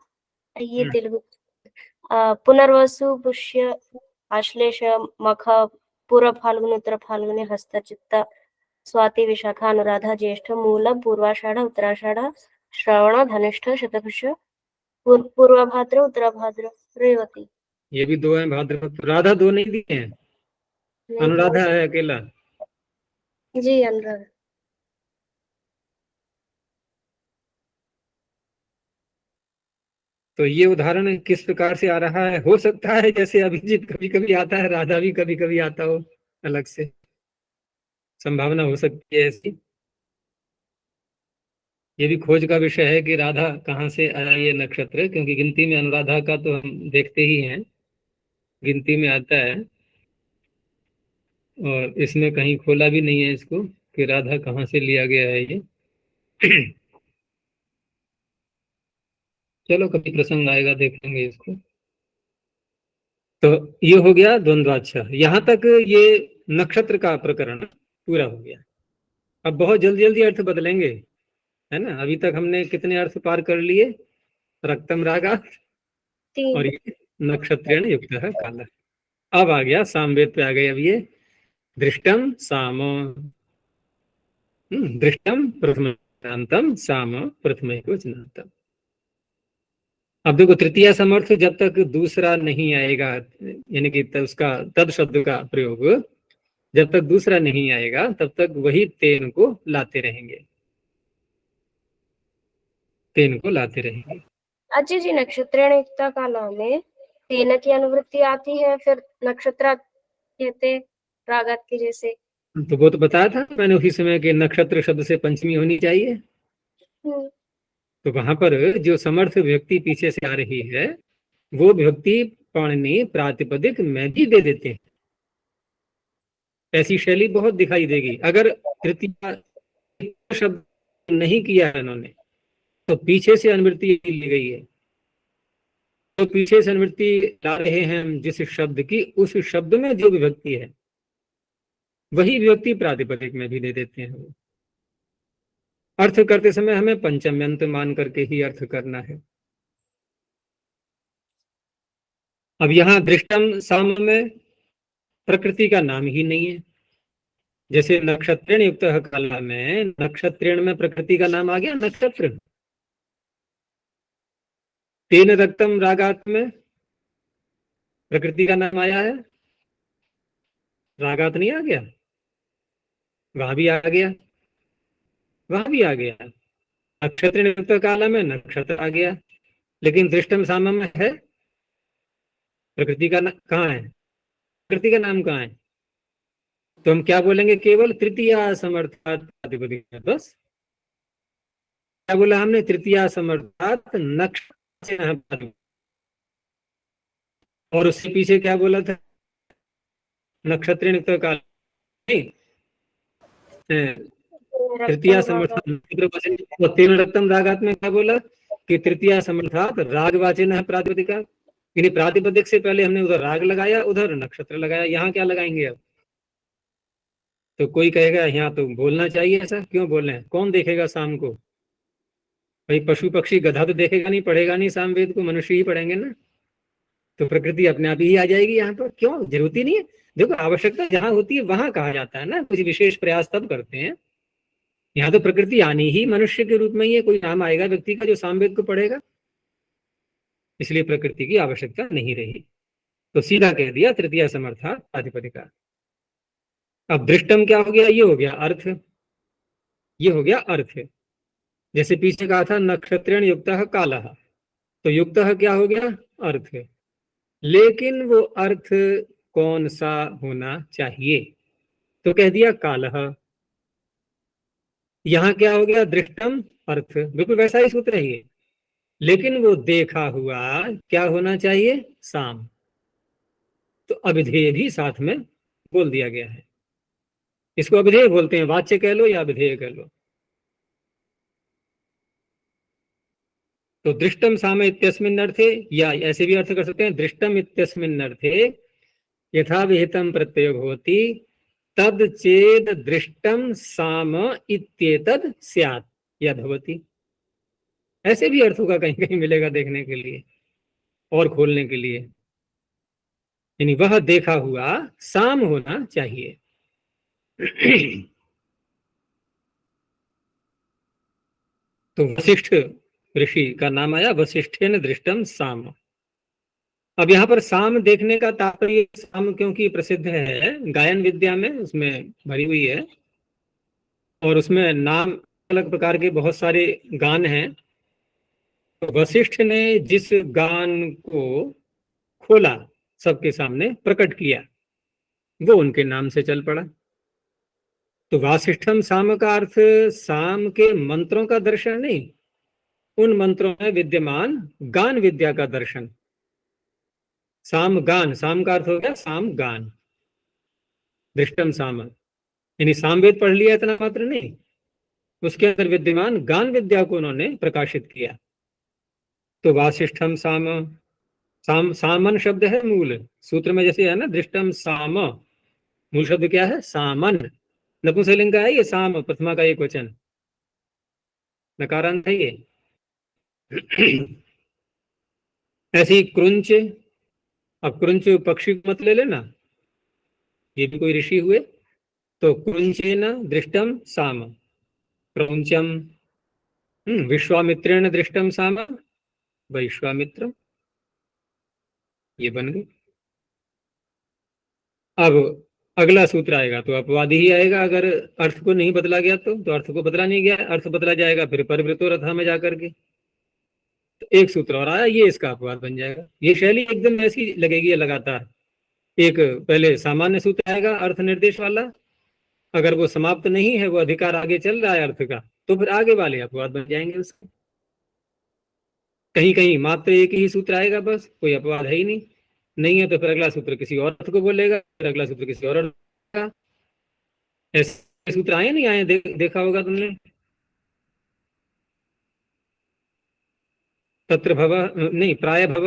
ये तेलुगु। पुनर्वसु पुष्य आश्लेष मख पूर्व फाल्गुनी उत्तर फाल्गुनी हस्त चित्त स्वाति विशाखा अनुराधा ज्येष्ठ मूल पूर्वाषाढ़ उत्तराषाढ़ श्रवण धनिष्ठ शतभिष पूर्व भाद्र उत्तर भाद्र रेवती। ये भी दो हैं भाद्रपद। राधा दो नहीं दिए हैं, अनुराधा है अकेला। जी अनुराधा। तो ये उदाहरण किस प्रकार से आ रहा है? हो सकता है जैसे अभिजीत कभी कभी आता है, राधा भी कभी कभी आता हो, अलग से संभावना हो सकती है ऐसी। ये भी खोज का विषय है कि राधा कहाँ से आया ये नक्षत्र, क्योंकि गिनती में अनुराधा का तो हम देखते ही हैं, गिनती में आता है, और इसमें कहीं खोला भी नहीं है इसको कि राधा कहाँ से लिया गया है ये। चलो कभी प्रसंग आएगा देखेंगे इसको। तो ये हो गया द्वंद्वाक्षर। यहाँ तक ये नक्षत्र का प्रकरण पूरा हो गया। अब बहुत जल्दी जल्दी अर्थ बदलेंगे, है ना। अभी तक हमने कितने अर्थ पार कर लिए? रक्तम रागा और ये नक्षत्रेण युक्त है काला। अब आ गया सामवेद पे आ गए। अब ये दृष्टम साम, दृष्टम प्रथम साम प्रथम वचनांतम। अब देखो तृतीय समर्थ जब तक दूसरा नहीं आएगा, यानी कि उसका तद शब्द का प्रयोग जब तक दूसरा नहीं आएगा तब तक वही तेन को लाते रहेंगे, तेन को लाते रहेंगे। अच्छा जी, नक्षत्र काला में तेन की अनुवृत्ति आती है, फिर नक्षत्र कहते रागत के जैसे। तो वो तो बताया था मैंने उसी समय कि नक्षत्र शब्द से पंचमी होनी चाहिए। तो वहां पर जो समर्थ व्यक्ति पीछे से आ रही है वो व्यक्ति पाणिनि प्रातिपदिक में भी दे देते हैं। ऐसी शैली बहुत दिखाई देगी। अगर तृतीय शब्द नहीं किया है उन्होंने तो पीछे से अनुवृत्ति ली गई है, तो पीछे से अनुवृत्ति ला रहे हैं हम जिस शब्द की, उस शब्द में जो विभक्ति है वही विभक्ति प्रातिपदिक में भी दे देते हैं। वो अर्थ करते समय हमें पंचम्यंत मान करके ही अर्थ करना है। अब यहाँ दृष्टम साम में प्रकृति का नाम ही नहीं है। जैसे नक्षत्रेण युक्त काला में नक्षत्रेण में प्रकृति का नाम आ गया नक्षत्र। तेन रक्तम रागात में प्रकृति का नाम आया है, रागात नहीं आ गया? वहां भी आ गया, वहां भी आ गया। नक्षत्र युक्त काला में नक्षत्र आ गया, लेकिन दृष्टम साम में है प्रकृति का कहाँ है? प्रकृति का नाम कहाँ है? तो हम क्या बोलेंगे? केवल तृतीया समर्थात प्रातिपदिक है, बस। क्या बोला हमने? तृतीया समर्थात नक्षत्र, और उससे पीछे क्या बोला था? नक्षत्र काल नहीं, तृतीया समर्थात नक्षत्र। तीन रक्तम रागात में क्या बोला कि तृतीया समर्थात रागवाचन है प्रातिपदिका, यानी प्रातिपदिक से पहले हमने उधर राग लगाया, उधर नक्षत्र लगाया। यहाँ क्या लगाएंगे अब? तो कोई कहेगा यहाँ तो बोलना चाहिए ऐसा, क्यों बोल रहे हैं? कौन देखेगा शाम को? भाई पशु पक्षी गधा तो देखेगा नहीं, पढ़ेगा नहीं सामवेद को, मनुष्य ही पढ़ेंगे ना। तो प्रकृति अपने आप ही आ जाएगी यहाँ पर, क्यों? जरूरत ही नहीं है। देखो आवश्यकता जहां होती है वहां कहा जाता है ना, कुछ विशेष प्रयास तब करते हैं। यहाँ तो प्रकृति आनी ही मनुष्य के रूप में ही है, कोई नाम आएगा व्यक्ति का जो सामवेद को पढ़ेगा, इसलिए प्रकृति की आवश्यकता नहीं रही। तो सीधा कह दिया तृतीय समर्था प्रातिपदिका। अब दृष्टम क्या हो गया? ये हो गया अर्थ, ये हो गया अर्थ। जैसे पीछे कहा था नक्षत्रेण युक्त काला, तो युक्त क्या हो गया? अर्थ। लेकिन वो अर्थ कौन सा होना चाहिए? तो कह दिया कालः। यहां क्या हो गया? दृष्टम अर्थ, बिल्कुल वैसा ही सूत्र है ये। लेकिन वो देखा हुआ क्या होना चाहिए? साम। तो अभिधेय भी साथ में बोल दिया गया है। इसको अभिधेय बोलते हैं, वाच्य कह लो या अभिधेय कह लो। तो दृष्टम साम इत्यस्मिन् अर्थे, या ऐसे भी अर्थ कर सकते हैं, दृष्टम इत्यस्मिन् अर्थे यथा विहितम प्रत्यय होती तद चेद दृष्टम साम इत्येतद स्यात् या भवति। ऐसे भी अर्थ होगा, कहीं कहीं मिलेगा देखने के लिए। और खोलने के लिए, यानी वह देखा हुआ साम होना चाहिए। तो वशिष्ठ ऋषि का नाम आया, वशिष्ठेन दृष्टम साम। अब यहाँ पर साम देखने का तात्पर्य, साम क्योंकि प्रसिद्ध है गायन विद्या में, उसमें भरी हुई है, और उसमें नाम अलग प्रकार के बहुत सारे गान हैं। तो वशिष्ठ ने जिस गान को खोला, सबके सामने प्रकट किया, वो उनके नाम से चल पड़ा। तो वासिष्ठम साम का अर्थ साम के मंत्रों का दर्शन नहीं, उन मंत्रों में विद्यमान गान विद्या का दर्शन। साम गान, साम का अर्थ हो गया साम गान, दृष्टम साम, यानी सामवेद पढ़ लिया इतना मात्र नहीं, उसके अंदर विद्यमान गान विद्या को उन्होंने प्रकाशित किया। तो वासिष्ठम साम, साम सामन शब्द है मूल सूत्र में, जैसे है ना दृष्टम साम, मूल शब्द क्या है? सामन। नपुंसकलिंग का है ये साम, प्रथमा का एक वचन, नकारांत है ये। ऐसे ही क्रुंच, अब क्रुंच पक्षी को मत ले लेना, ये भी कोई ऋषि हुए। तो क्रुंचेन दृष्टम साम, क्रौंचम। विश्वामित्रेण दृष्टम साम, वैश्वामित्र, ये बन गए। अब अगला सूत्र आएगा तो अपवादी ही आएगा, अगर अर्थ को नहीं बदला गया तो अर्थ को बदला नहीं गया, अर्थ बदला जाएगा फिर परिवृतो रथा में जाकर के। तो एक सूत्र और आया, ये इसका अपवाद बन जाएगा। ये शैली एकदम ऐसी लगेगी लगातार, एक पहले सामान्य सूत्र आएगा अर्थ निर्देश वाला, अगर वो समाप्त नहीं है, वो अधिकार आगे चल रहा है अर्थ का, तो फिर आगे वाले अपवाद बन जाएंगे उसके। कहीं कहीं मात्र एक ही सूत्र आएगा, बस कोई अपवाद है ही नहीं, नहीं है तो फिर अगला सूत्र किसी और अर्थ को बोलेगा, फिर अगला सूत्र किसी और अर्थ का। ऐसे सूत्र आए नहीं आए, देखा होगा तुमने। तत्र भव नहीं, प्राय भव,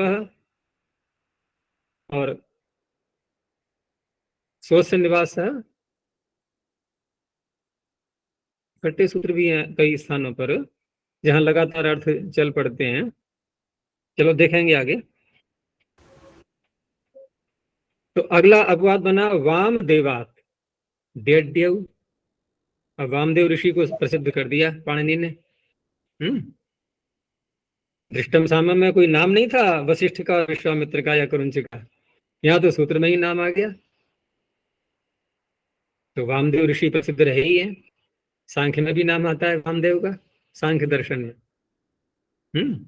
और स्वस्य निवास, इकट्ठे सूत्र भी हैं कई स्थानों पर जहां लगातार अर्थ चल पड़ते हैं। चलो देखेंगे आगे। तो अगला अपवाद बना वाम देवात, डेढ़। अब वामदेव ऋषि को प्रसिद्ध कर दिया पाणिनि ने। हम्म दृष्टम साम में कोई नाम नहीं था वशिष्ठ का, विश्वामित्र का या कुरुंच का, यहाँ तो सूत्र में ही नाम आ गया। तो वामदेव ऋषि प्रसिद्ध रहे ही है, सांख्य में भी नाम आता है वामदेव का, सांख्य दर्शन में। हम्म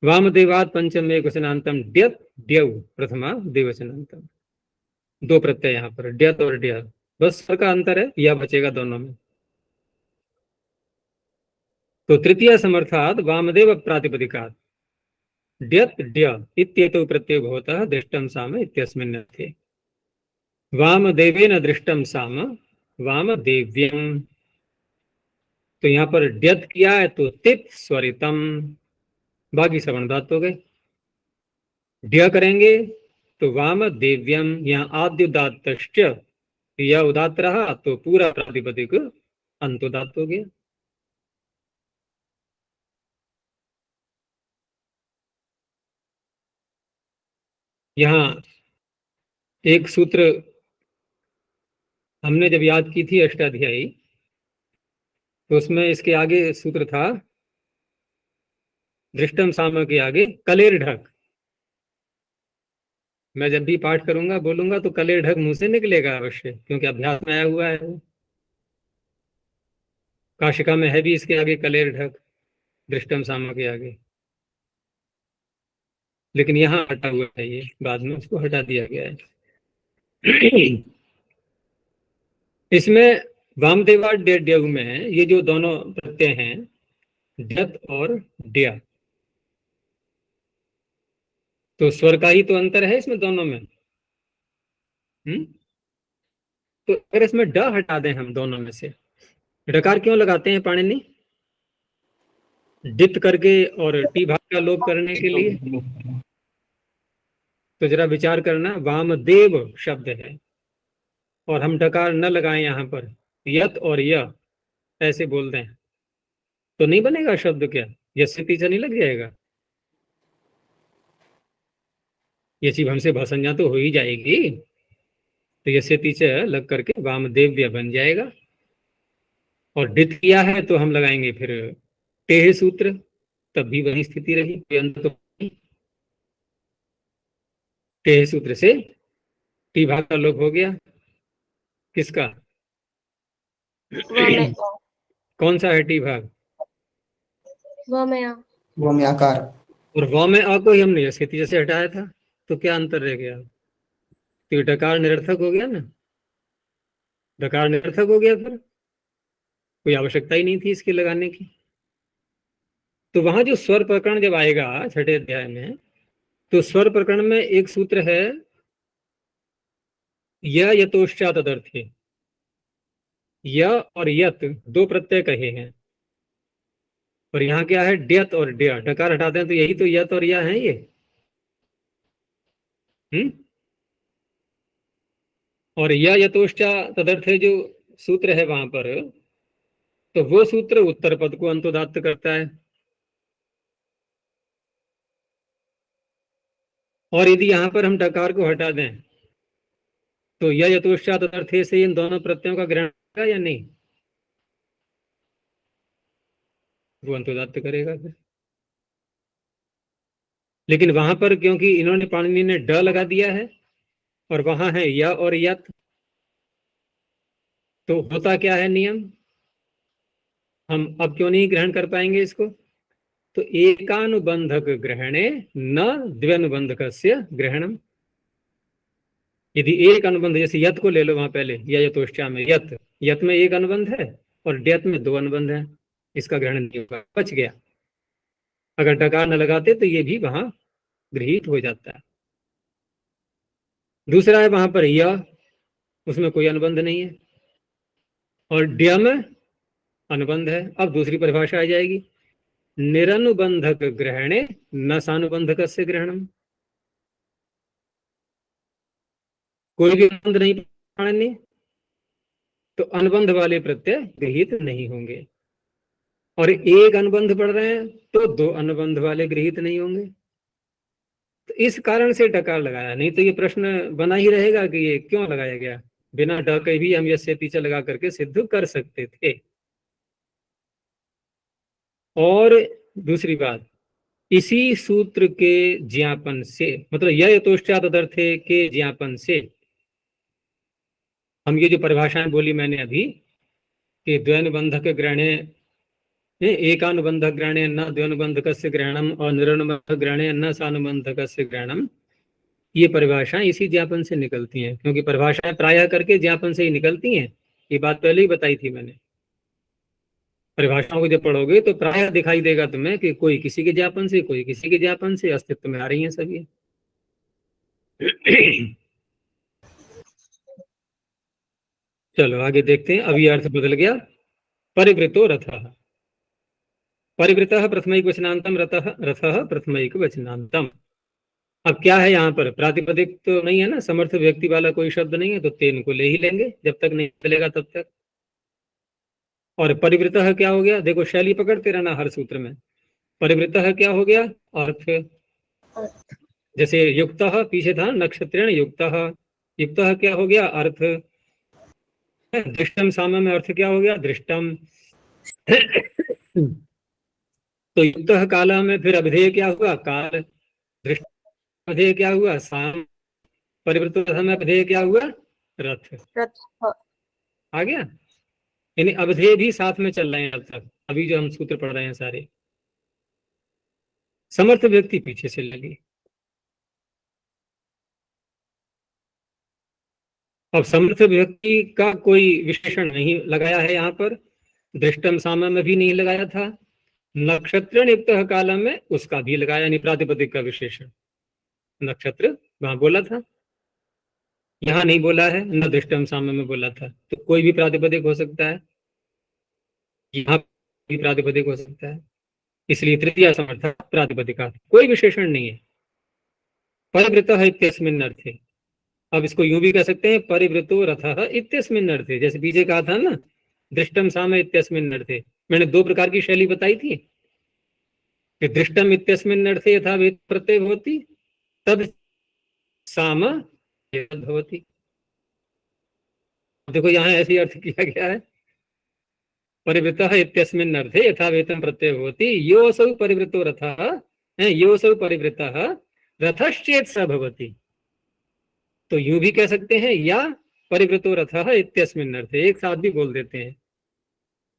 वामदेवात पंचम एक वचनांतम ड्यत ड्यव प्रथमा देवचनांतम, दो प्रत्यय यहाँ पर ड्यत और ड्य, बस स्वर का अंतर है, यह बचेगा दोनों में। तो तृतीय समर्थात वामदेव प्रातिपदिकात ड्यत ड्य इत्येतौ प्रत्यय भवतः दृष्टम साम इत्यस्मिन् अर्थे। वामदेवेन दृष्टम साम वामदेव्यम, तो यहाँ पर ड्यत किया है तो तित स्वरितम, बाकी सवर्ण धातु हो गए। ड्य करेंगे तो वामदेव्यम, यहाँ आद्य उदात्त, यह उदात्त रहा तो पूरा प्रातिपदिक अंत उदात्त हो गया। यहाँ एक सूत्र हमने जब याद की थी अष्टाध्यायी, तो उसमें इसके आगे सूत्र था दृष्टम साम के आगे कलेर ढक। मैं जब भी पाठ करूंगा बोलूंगा तो कलेर ढक मुंह से निकलेगा अवश्य, क्योंकि अभ्यास में आया हुआ है वो। काशिका में है भी इसके आगे कलेर ढक, दृष्टम साम के आगे, लेकिन यहाँ हटा हुआ है, ये बाद में उसको हटा दिया गया है। इसमें वामदेवा डेव में ये जो दोनों प्रत्यय हैं, डत और ड्या, तो स्वर का ही तो अंतर है इसमें दोनों में। हम्म तो अगर इसमें ड हटा दें हम दोनों में से, डकार क्यों लगाते हैं पाणिनि? डित करके और टी भाग का लोप करने के लिए। तो जरा विचार करना, वामदेव शब्द है और हम डकार न लगाएं यहाँ पर, यत और य ऐसे बोल दें तो नहीं बनेगा शब्द क्या? यस से पीछे नहीं लग जाएगा? ये शिव हमसे भसंजा तो हो ही जाएगी, तो ये से तीचे लग करके वामदेव्य बन जाएगा। और डित किया है तो हम लगाएंगे फिर टेह सूत्र, तब भी वही स्थिति रही, कोई अंत तो नहीं। टेह सूत्र से टी भाग का लोप हो गया। किसका? व में अ, कौन सा है टी भाग? व में अ। वो में आकार। और व में अ को ही हमने स्थिति जैसे हटाया था, तो क्या अंतर रह गया? तो ये डकार निरर्थक हो गया ना, डकार निरर्थक हो गया, फिर कोई आवश्यकता ही नहीं थी इसके लगाने की। तो वहां जो स्वर प्रकरण जब आएगा छठे अध्याय में, तो स्वर प्रकरण में एक सूत्र है य यतोश्चात तदर्थे। य और यत दो प्रत्यय कहे हैं, और यहाँ क्या है? ड्यत और ड्य, डकार हटाते हैं तो यही तो यत और या है ये। और य यतोश्चा तदर्थे जो सूत्र है वहां पर, तो वो सूत्र उत्तर पद को अंतोदात्त करता है। और यदि यहां पर हम डकार को हटा दें तो य यतोश्चा तदर्थे से इन दोनों प्रत्ययों का ग्रहण करेगा या नहीं? वो अंतोदात्त करेगा फिर। लेकिन वहां पर क्योंकि इन्होंने पाणिनि ने ड लगा दिया है और वहां है य और यत, तो होता क्या है नियम? हम अब क्यों नहीं ग्रहण कर पाएंगे इसको? तो एकानुबंधक ग्रहणे न द्व्यनुबंधकस्य ग्रहणम। यदि एक अनुबंध, जैसे यत को ले लो, वहां पहले या यतोष्टा में यत, यत में एक अनुबंध है और ड्यत में दो अनुबंध है, इसका ग्रहण नहीं होगा, बच गया। अगर डकार न लगाते तो ये भी वहां गृहीत हो जाता है। दूसरा है वहां पर य, उसमें कोई अनुबंध नहीं है, और ड्य में अनुबंध है। अब दूसरी परिभाषा आ जाएगी, निरनुबंधक ग्रहणे न सानुबंधक से ग्रहणम। कोई भी अनुबंध नहीं पाणिनि, तो अनुबंध वाले प्रत्यय गृहीत नहीं होंगे, और एक अनुबंध पढ़ रहे हैं तो दो अनुबंध वाले गृहीत नहीं होंगे। तो इस कारण से डकार लगाया, नहीं तो ये प्रश्न बना ही रहेगा कि ये क्यों लगाया गया। बिना ड के भी हम यस्य तीचा लगा करके सिद्ध कर सकते थे। और दूसरी बात, इसी सूत्र के ज्ञापन से, मतलब यह यतोश्चादर्थे के ज्ञापन से हम ये जो परिभाषाएं बोली मैंने अभी कि द्वैनुबंधक ग्रहणे, एकानुबंधक ग्रहणे न द्वैनुबंधकस्य ग्रहणम और निरनुबंधक ग्रहणे न सानुबंधकस्य ग्रहणम, ये परिभाषाएं इसी ज्ञापन से निकलती हैं, क्योंकि परिभाषाएं प्रायः करके ज्ञापन से ही निकलती हैं। ये बात पहले ही बताई थी मैंने। परिभाषाओं को जब पढ़ोगे तो प्रायः दिखाई देगा तुम्हें कि कोई किसी के ज्ञापन से, कोई किसी के ज्ञापन से अस्तित्व में आ रही हैं सभी। चलो आगे देखते हैं। अभी अर्थ बदल गया। परिवृतो रथः, परिवृतः प्रथमैक वचनांतम, रथः रथः प्रथमैक वचनांतम। अब क्या है यहाँ पर? प्रातिपदिक तो नहीं है ना, समर्थ व्यक्ति वाला कोई शब्द नहीं है, तो तेन को ले ही लेंगे, जब तक नहीं चलेगा तब तक। और परिवृतः क्या हो गया? देखो शैली पकड़ते रहना हर सूत्र में। परिवृतः क्या हो गया? अर्थ। जैसे युक्तः पीछे था नक्षत्रेण युक्तः, युक्तः क्या हो गया? अर्थ। दृष्टम साम्य में अर्थ क्या हो गया? दृष्टम। तो युक्तः काल में फिर अभिधेय क्या हुआ? काल। दृष्ट अभिधेय क्या हुआ? साम। परिवृत में अभिधेय क्या हुआ? रथ। रथ। आ गया। यानी अभिधेय भी साथ में चल रहे हैं अब तक, अभी जो हम सूत्र पढ़ रहे हैं सारे। समर्थ व्यक्ति पीछे से लगी। अब समर्थ व्यक्ति का कोई विशेषण नहीं लगाया है यहाँ पर, दृष्टम साम्य में भी नहीं लगाया था, नक्षत्र युक्त काल में उसका भी लगाया, यानी प्रातिपदिक का विशेषण नक्षत्र वहां बोला था, यहाँ नहीं बोला है, न दृष्टम साम्य में बोला था। तो कोई भी प्रातिपदिक हो सकता है, यहाँ भी प्रातिपदिक हो सकता है, इसलिए तृतीय समर्थक प्रातिपदिका, कोई विशेषण नहीं है। परिवृतः इत्यस्मिन् अर्थे, अब इसको यूं भी कह सकते हैं, परिवृतो रथः इत्यस्मिन् अर्थे, जैसे पीछे कहा था ना दृष्टम साम्य इत्यस्मिन् अर्थे। मैंने दो प्रकार की शैली बताई थी कि दृष्टम इत्यस्मिन् अर्थे यथा वेद प्रत्यय होती, तद साम भवति। देखो यहाँ ऐसे अर्थ किया गया है, परिवृतः इत्यस्मिन् अर्थे यथा वेतन प्रत्यय भवति योऽसौ परिवृतो रथः, योऽसौ परिवृतः रथश्चेत् स भवति। तो यूं भी कह सकते हैं या परिवृतो रथः इत्यस्मिन् अर्थे, एक साथ भी बोल देते हैं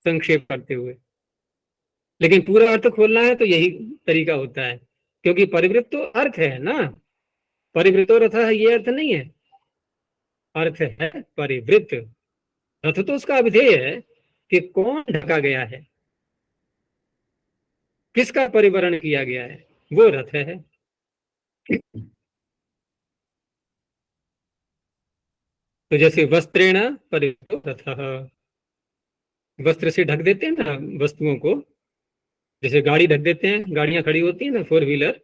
संक्षेप करते हुए। लेकिन पूरा अर्थ खोलना है तो यही तरीका होता है, क्योंकि परिवृत तो अर्थ है ना, परिवृतो रथः ये अर्थ नहीं है, अर्थ है परिवृत। रथ तो उसका अभिधेय है कि कौन ढका गया है, किसका परिवरण किया गया है, वो रथ है। तो जैसे वस्त्रेण परिवृतो रथः, वस्त्र से ढक देते हैं ना वस्तुओं को, जैसे गाड़ी ढक देते हैं, गाड़ियां खड़ी होती है ना फोर व्हीलर,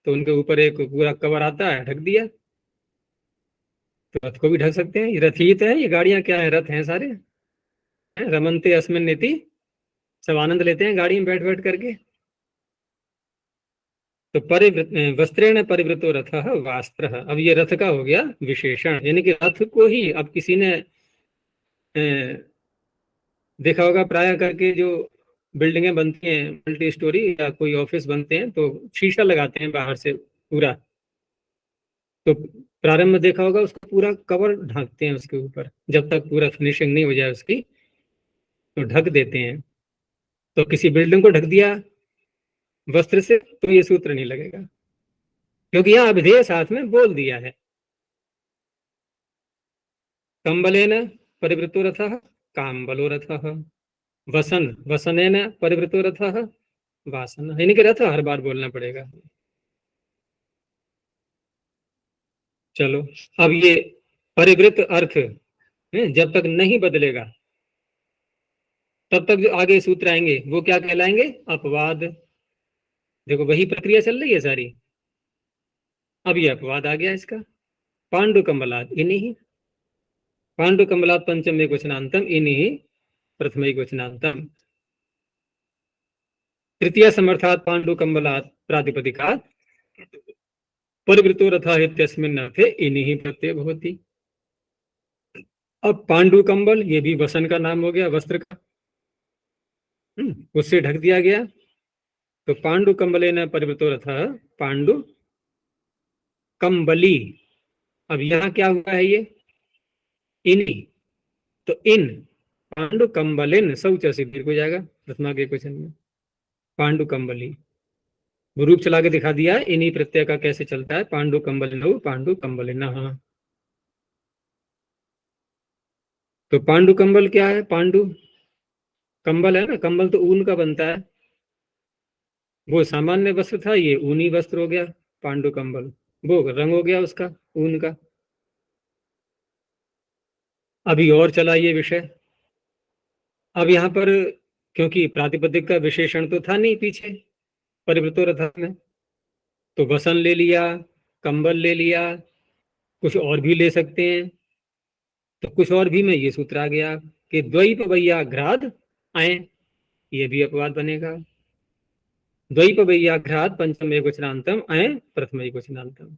तो उनके ऊपर एक पूरा कवर आता है, ढक दिया। तो रथ को भी ढक सकते हैं, ये रथ ही तो है, ये गाड़ियां क्या है, रथ हैं सारे, हैं? रमन्ते अस्मिन् नीति, सब आनंद लेते हैं गाड़ी में बैठ बैठ करके। तो परिवृत वस्त्रेण परिवृतो रथः वास्त्रः, अब ये रथ का हो गया विशेषण, यानी कि रथ को ही अब किसी ने देखा होगा प्राय करके, जो बिल्डिंगें बनती हैं मल्टी स्टोरी या कोई ऑफिस बनते हैं तो शीशा लगाते हैं बाहर से पूरा, तो प्रारंभ में देखा होगा उसको पूरा कवर ढकते हैं उसके ऊपर, जब तक पूरा फिनिशिंग नहीं हो जाए उसकी, तो ढक देते हैं। तो किसी बिल्डिंग को ढक दिया वस्त्र से तो ये सूत्र नहीं लगेगा, क्योंकि यहाँ अभिधेय साथ में बोल दिया है। कंबलेन परिवृतो रथः काम्बलो रथः, वसन वसनेन परिवृतो रथः वासन, यानी कि रथ हर बार बोलना पड़ेगा। चलो, अब ये परिवृत अर्थ जब तक नहीं बदलेगा तब तक जो आगे सूत्र आएंगे वो क्या कहलाएंगे, अपवाद। देखो वही प्रक्रिया चल रही है सारी, अब ये अपवाद आ गया इसका। पांडु कमलात इन्हीं, पांडु कमलात पंचम एक वचनांतम इन्हीं प्रथम एक वचनांतम, तृतीय समर्थात पांडु कमलात प्रातिपदिकात परिवृतो रथा इत्यस्मिन् अर्थे इन्हीं प्रत्यय भवति। अब पांडु कंबल ये भी वसन का नाम हो गया, वस्त्र का, उससे ढक दिया गया, तो पांडु कंबले न परिवृतो रथा पांडु कंबली। अब यहाँ क्या हुआ है, ये इन्हीं, तो इन पांडु कंबलिन शौच से दीर्घ हो जाएगा प्रथमा के क्वेश्चन में, पांडु कंबली वो रूप चला के दिखा दिया है इन्हीं प्रत्यय का कैसे चलता है, पांडु कंबलिन पांडु कंबलिन। तो पांडु कंबल क्या है, पांडु कंबल है ना, कंबल तो ऊन का बनता है, वो सामान्य वस्त्र था, ये ऊनी वस्त्र हो गया पांडु कंबल, वो रंग हो गया उसका ऊन का। अभी और चला ये विषय, अब यहाँ पर क्योंकि प्रातिपदिक का विशेषण तो था नहीं पीछे परिवृतो रथ में, तो वसन ले लिया, कंबल ले लिया, कुछ और भी ले सकते हैं, तो कुछ और भी में ये सूत्र आ गया कि द्वैप वैयाघ्राद आए, ये भी अपवाद बनेगा। द्वैप वैयाघ्राद पंचम एक वचनांतम आए प्रथम एक वचनांतम।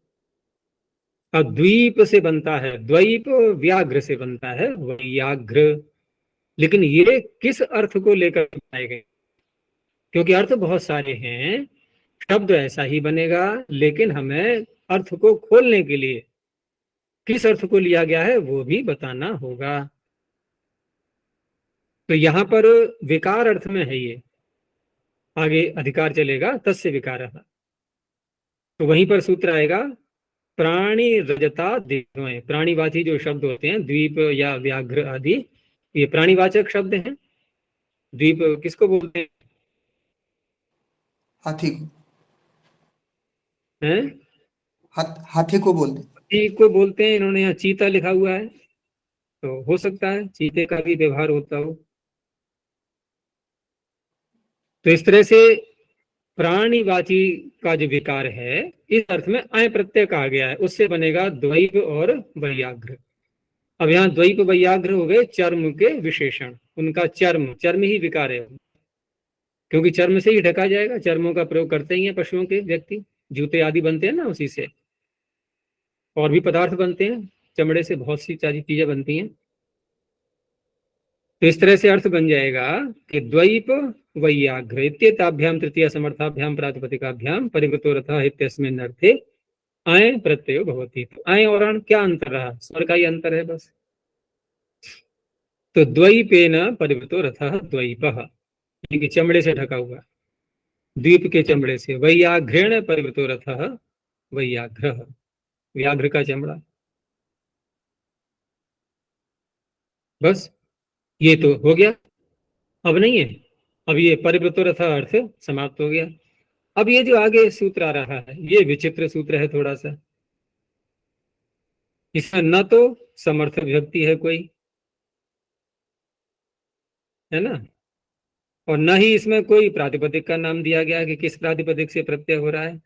अब द्वीप से बनता है, द्वैप व्याघ्र से बनता है वैयाघ्र, लेकिन ये किस अर्थ को लेकर बनाए गए, क्योंकि अर्थ बहुत सारे हैं, शब्द ऐसा ही बनेगा, लेकिन हमें अर्थ को खोलने के लिए किस अर्थ को लिया गया है वो भी बताना होगा। तो यहां पर विकार अर्थ में है ये, आगे अधिकार चलेगा तस्य विकार, तो वहीं पर सूत्र आएगा प्राणी रजता दिग्वय, प्राणीवाची जो शब्द होते हैं द्वीप या व्याघ्र आदि, ये प्राणीवाचक शब्द हैं। द्वीप किसको बोलते हाथी को, हैं, हाथी को बोलते। हाथी को बोलते हैं, इन्होंने यहाँ चीता लिखा हुआ है, तो हो सकता है चीते का भी व्यवहार होता हो। तो इस तरह से प्राणीवाची का जो विकार है इस अर्थ में अय प्रत्यय कहा गया है, उससे बनेगा द्वैप और वैयाघ्र। अब यहाँ द्वैप वैयाघ्र हो गए चर्म के विशेषण, उनका चर्म, चर्म ही विकार है, क्योंकि चर्म से ही ढका जाएगा, चर्मों का प्रयोग करते ही हैं पशुओं के व्यक्ति, जूते आदि बनते हैं ना उसी से। और भी पदार्थ बनते हैं चमड़े से, बहुत सी सारी चीजें बनती हैं। तो इस तरह से अर्थ बन जाएगा कि द्वैप वैयाघ्र इत्येताभ्याम तृतीय समर्थाभ्याम प्रातिपदिकाभ्याम परिवृतो रथः इत्यस्मिन् अर्थे अय प्रत्ययो भवति। तो अय और अण क्या अंतर रहा? स्वर का ही अंतर है बस। तो द्वैपेन परिवृतो रथः द्वैपः, यानी चमड़े से ढका हुआ, द्वीप के चमड़े से। वैयाघ्रेण परिवृतो रथः वैयाघ्रः, व्याघ्र का चमड़ा। बस ये तो हो गया। अब नहीं है, अब ये परिवृतो रथ अर्थ समाप्त हो गया। अब ये जो आगे सूत्र आ रहा है ये विचित्र सूत्र है थोड़ा सा। इसमें न तो समर्थ विभक्ति है कोई, है ना, और न ही इसमें कोई प्रातिपदिक का नाम दिया गया कि किस प्रातिपदिक से प्रत्यय हो रहा है।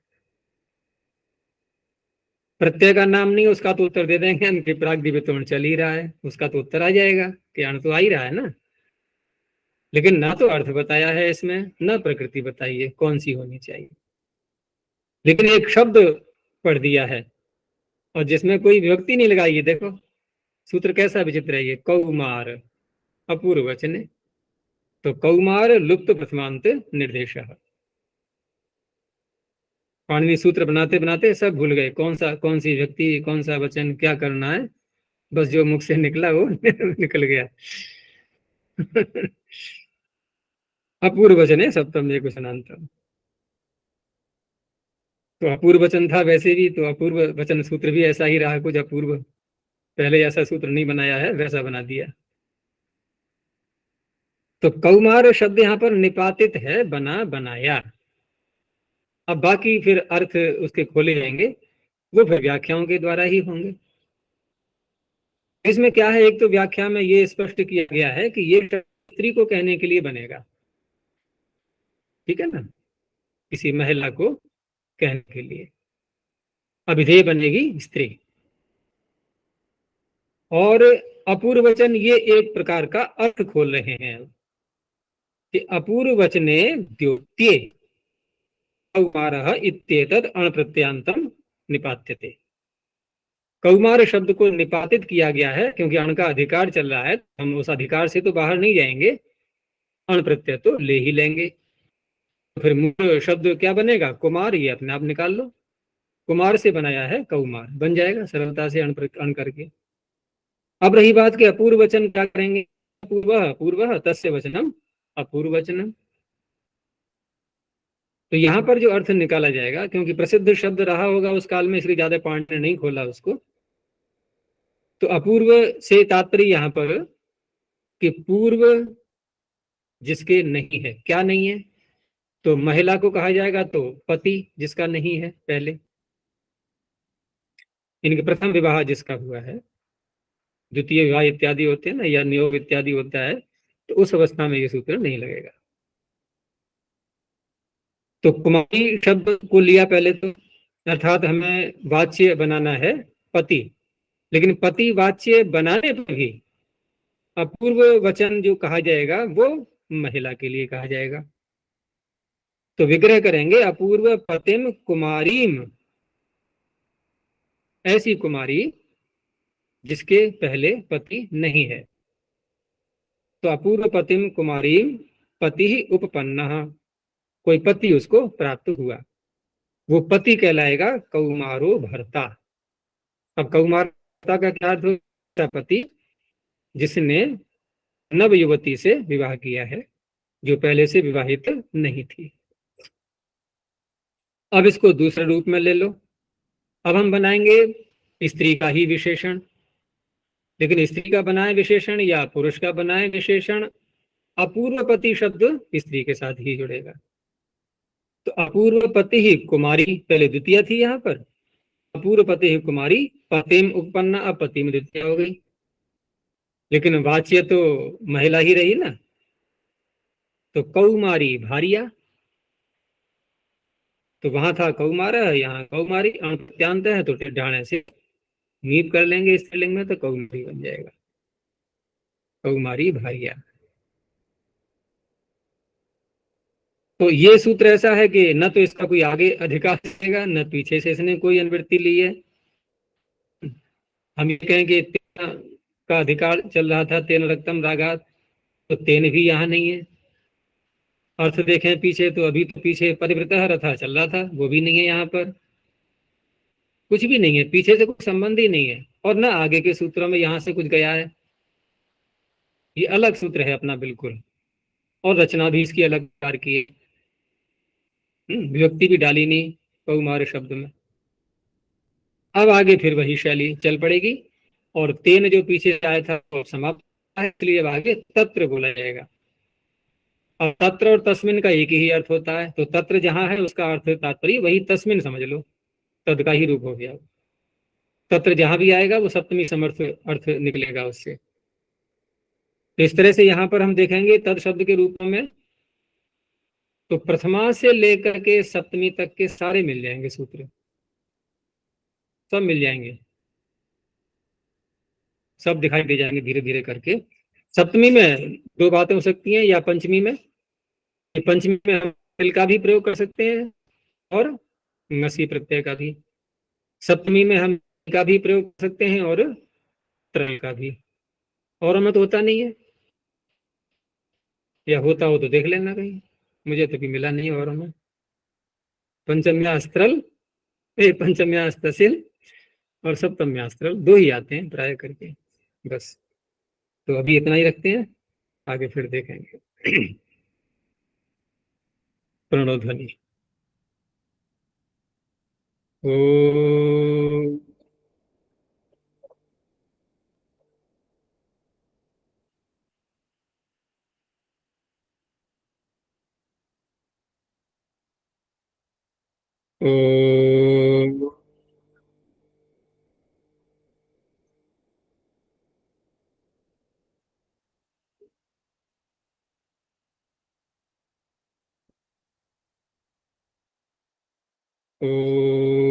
प्रत्यय का नाम नहीं, उसका तो उत्तर दे देंगे हम कि प्राग्दिवितोण चल ही रहा है, उसका तो उत्तर आ जाएगा कि अण तो आ ही रहा है ना। लेकिन ना तो अर्थ बताया है इसमें, न प्रकृति बताई है कौन सी होनी चाहिए। लेकिन एक शब्द पढ़ दिया है और जिसमें कोई विभक्ति नहीं लगाई है। देखो सूत्र कैसा विचित्र है ये, कौमार अपूर्व वचन। तो कौमार लुप्त प्रथमांत निर्देश। पाणिनि सूत्र बनाते बनाते सब भूल गए कौन सी व्यक्ति, कौन सा वचन, क्या करना है। बस जो मुख से निकला वो निकल गया। अपूर्व वचन है सप्तम एक वचनांतम। तो अपूर्व वचन था वैसे भी, तो अपूर्व वचन सूत्र भी ऐसा ही रहा, कुछ अपूर्व, पहले ऐसा सूत्र नहीं बनाया है वैसा बना दिया। तो कौमार शब्द यहाँ पर निपातित है, बना बनाया। अब बाकी फिर अर्थ उसके खोले जाएंगे, वो फिर व्याख्याओं के द्वारा ही होंगे। इसमें क्या है, एक तो व्याख्या में ये स्पष्ट किया गया है कि ये स्त्री को कहने के लिए बनेगा, ठीक है ना, किसी महिला को कहने के लिए अभिधेय बनेगी स्त्री। और अपूर्व वचन ये एक प्रकार का अर्थ खोल रहे हैं कि अपूर्व वचने द्योत्ये कौमारः इत्येतद् अण प्रत्यांतम निपात्यते। कौमार शब्द को निपातित किया गया है क्योंकि अण का अधिकार चल रहा है, हम उस अधिकार से तो बाहर नहीं जाएंगे, अण प्रत्यय तो ले ही लेंगे। तो फिर मूल शब्द क्या बनेगा, कुमार, ये अपने आप निकाल लो, कुमार से बनाया है कौमार, बन जाएगा सरलता से अण करके। अब रही बात कि अपूर्व वचन क्या करेंगे, पूर्व पूर्व तस्य वचनम अपूर्व वचनम। तो यहाँ पर जो अर्थ निकाला जाएगा, क्योंकि प्रसिद्ध शब्द रहा होगा उस काल में, इसलिए ज्यादा पॉइंट ने नहीं खोला उसको। तो अपूर्व से तात्पर्य यहाँ पर कि पूर्व जिसके नहीं है, क्या नहीं है, तो महिला को कहा जाएगा तो पति जिसका नहीं है पहले, इनके प्रथम विवाह जिसका हुआ है, द्वितीय विवाह इत्यादि होते हैं ना, या नियोग इत्यादि होता है, तो उस अवस्था में ये सूत्र नहीं लगेगा। तो कुमारी शब्द को लिया पहले तो, अर्थात हमें वाच्य बनाना है पति, लेकिन पति वाच्य बनाने पर भी अपूर्व वचन जो कहा जाएगा वो महिला के लिए कहा जाएगा। तो विग्रह करेंगे अपूर्व पतिम कुमारीम, ऐसी कुमारी जिसके पहले पति नहीं है। तो अपूर्व पतिम कुमारीम पति ही उपपन्ना, कोई पति उसको प्राप्त हुआ, वो पति कहलाएगा कौमारो भर्ता। अब कौमारता का क्या अर्थ होता, पति जिसने नव युवती से विवाह किया है, जो पहले से विवाहित नहीं थी। अब इसको दूसरे रूप में ले लो, अब हम बनाएंगे स्त्री का ही विशेषण, लेकिन स्त्री का बनाए विशेषण या पुरुष का बनाए विशेषण, अपूर्व पति शब्द स्त्री के साथ ही जुड़ेगा। तो अपूर्व पति ही कुमारी, पहले द्वितीय थी यहाँ पर, अपूर्व पति ही कुमारी पतिम उपपन्ना, अब पति में द्वितीय हो गई, लेकिन वाच्य तो महिला ही रही ना। तो कौमारी भारिया, तो वहां था कौमार, यहाँ कौमारी, प्रत्यांत है तो ढाणे से नीप कर लेंगे स्त्रीलिंग में, तो कौमारी बन जाएगा, कौमारी भारिया। तो ये सूत्र ऐसा है कि न तो इसका कोई आगे अधिकार देगा, न पीछे से इसने कोई अनुवृत्ति ली है। हम ये कहें कि तेन का अधिकार चल रहा था, तेन रक्तम रागात, तो तेन भी यहाँ नहीं है। अर्थ देखें पीछे, तो अभी तो पीछे परिवृतः रथा चल रहा था, वो भी नहीं है यहाँ पर। कुछ भी नहीं है, पीछे से कुछ संबंध ही नहीं है, और ना आगे के सूत्रों में यहाँ से कुछ गया है। ये अलग सूत्र है अपना बिल्कुल, और रचना भी इसकी अलग प्रकार की है। विभक्ति भी डाली नहीं कौमार शब्द में। अब आगे फिर वही शैली चल पड़ेगी, और तेन जो पीछे आया था वो समाप्त है, इसलिए अब आगे तत्र बोला जाएगा। और तत्र और तस्मिन का एक ही अर्थ होता है, तो तत्र जहां है उसका अर्थ तात्पर्य वही तस्मिन समझ लो, तद का ही रूप हो गया। तत्र जहां भी आएगा वो सप्तमी समर्थ अर्थ निकलेगा उससे। तो इस तरह से यहां पर हम देखेंगे तद शब्द के रूप में, तो प्रथमा से लेकर के सप्तमी तक के सारे मिल जाएंगे सूत्र, सब मिल जाएंगे, सब दिखाई दे जाएंगे धीरे धीरे करके। सप्तमी में दो बातें हो सकती हैं, या पंचमी में, पंचमी में हम तिल का भी प्रयोग कर सकते हैं और नसी प्रत्यय का भी। सप्तमी में हम का भी प्रयोग कर सकते हैं और तरल का भी। और में तो होता नहीं है, या होता हो तो देख लेना कहीं, मुझे तो भी मिला नहीं और में। पंचम्यास्त्रल, पंचम्यास्तसिल और सप्तम्यास्त्रल, दो ही आते हैं प्राय करके, बस। तो अभी इतना ही रखते हैं, आगे फिर देखेंगे। प्रणव ध्वनि। ओ ओ ओ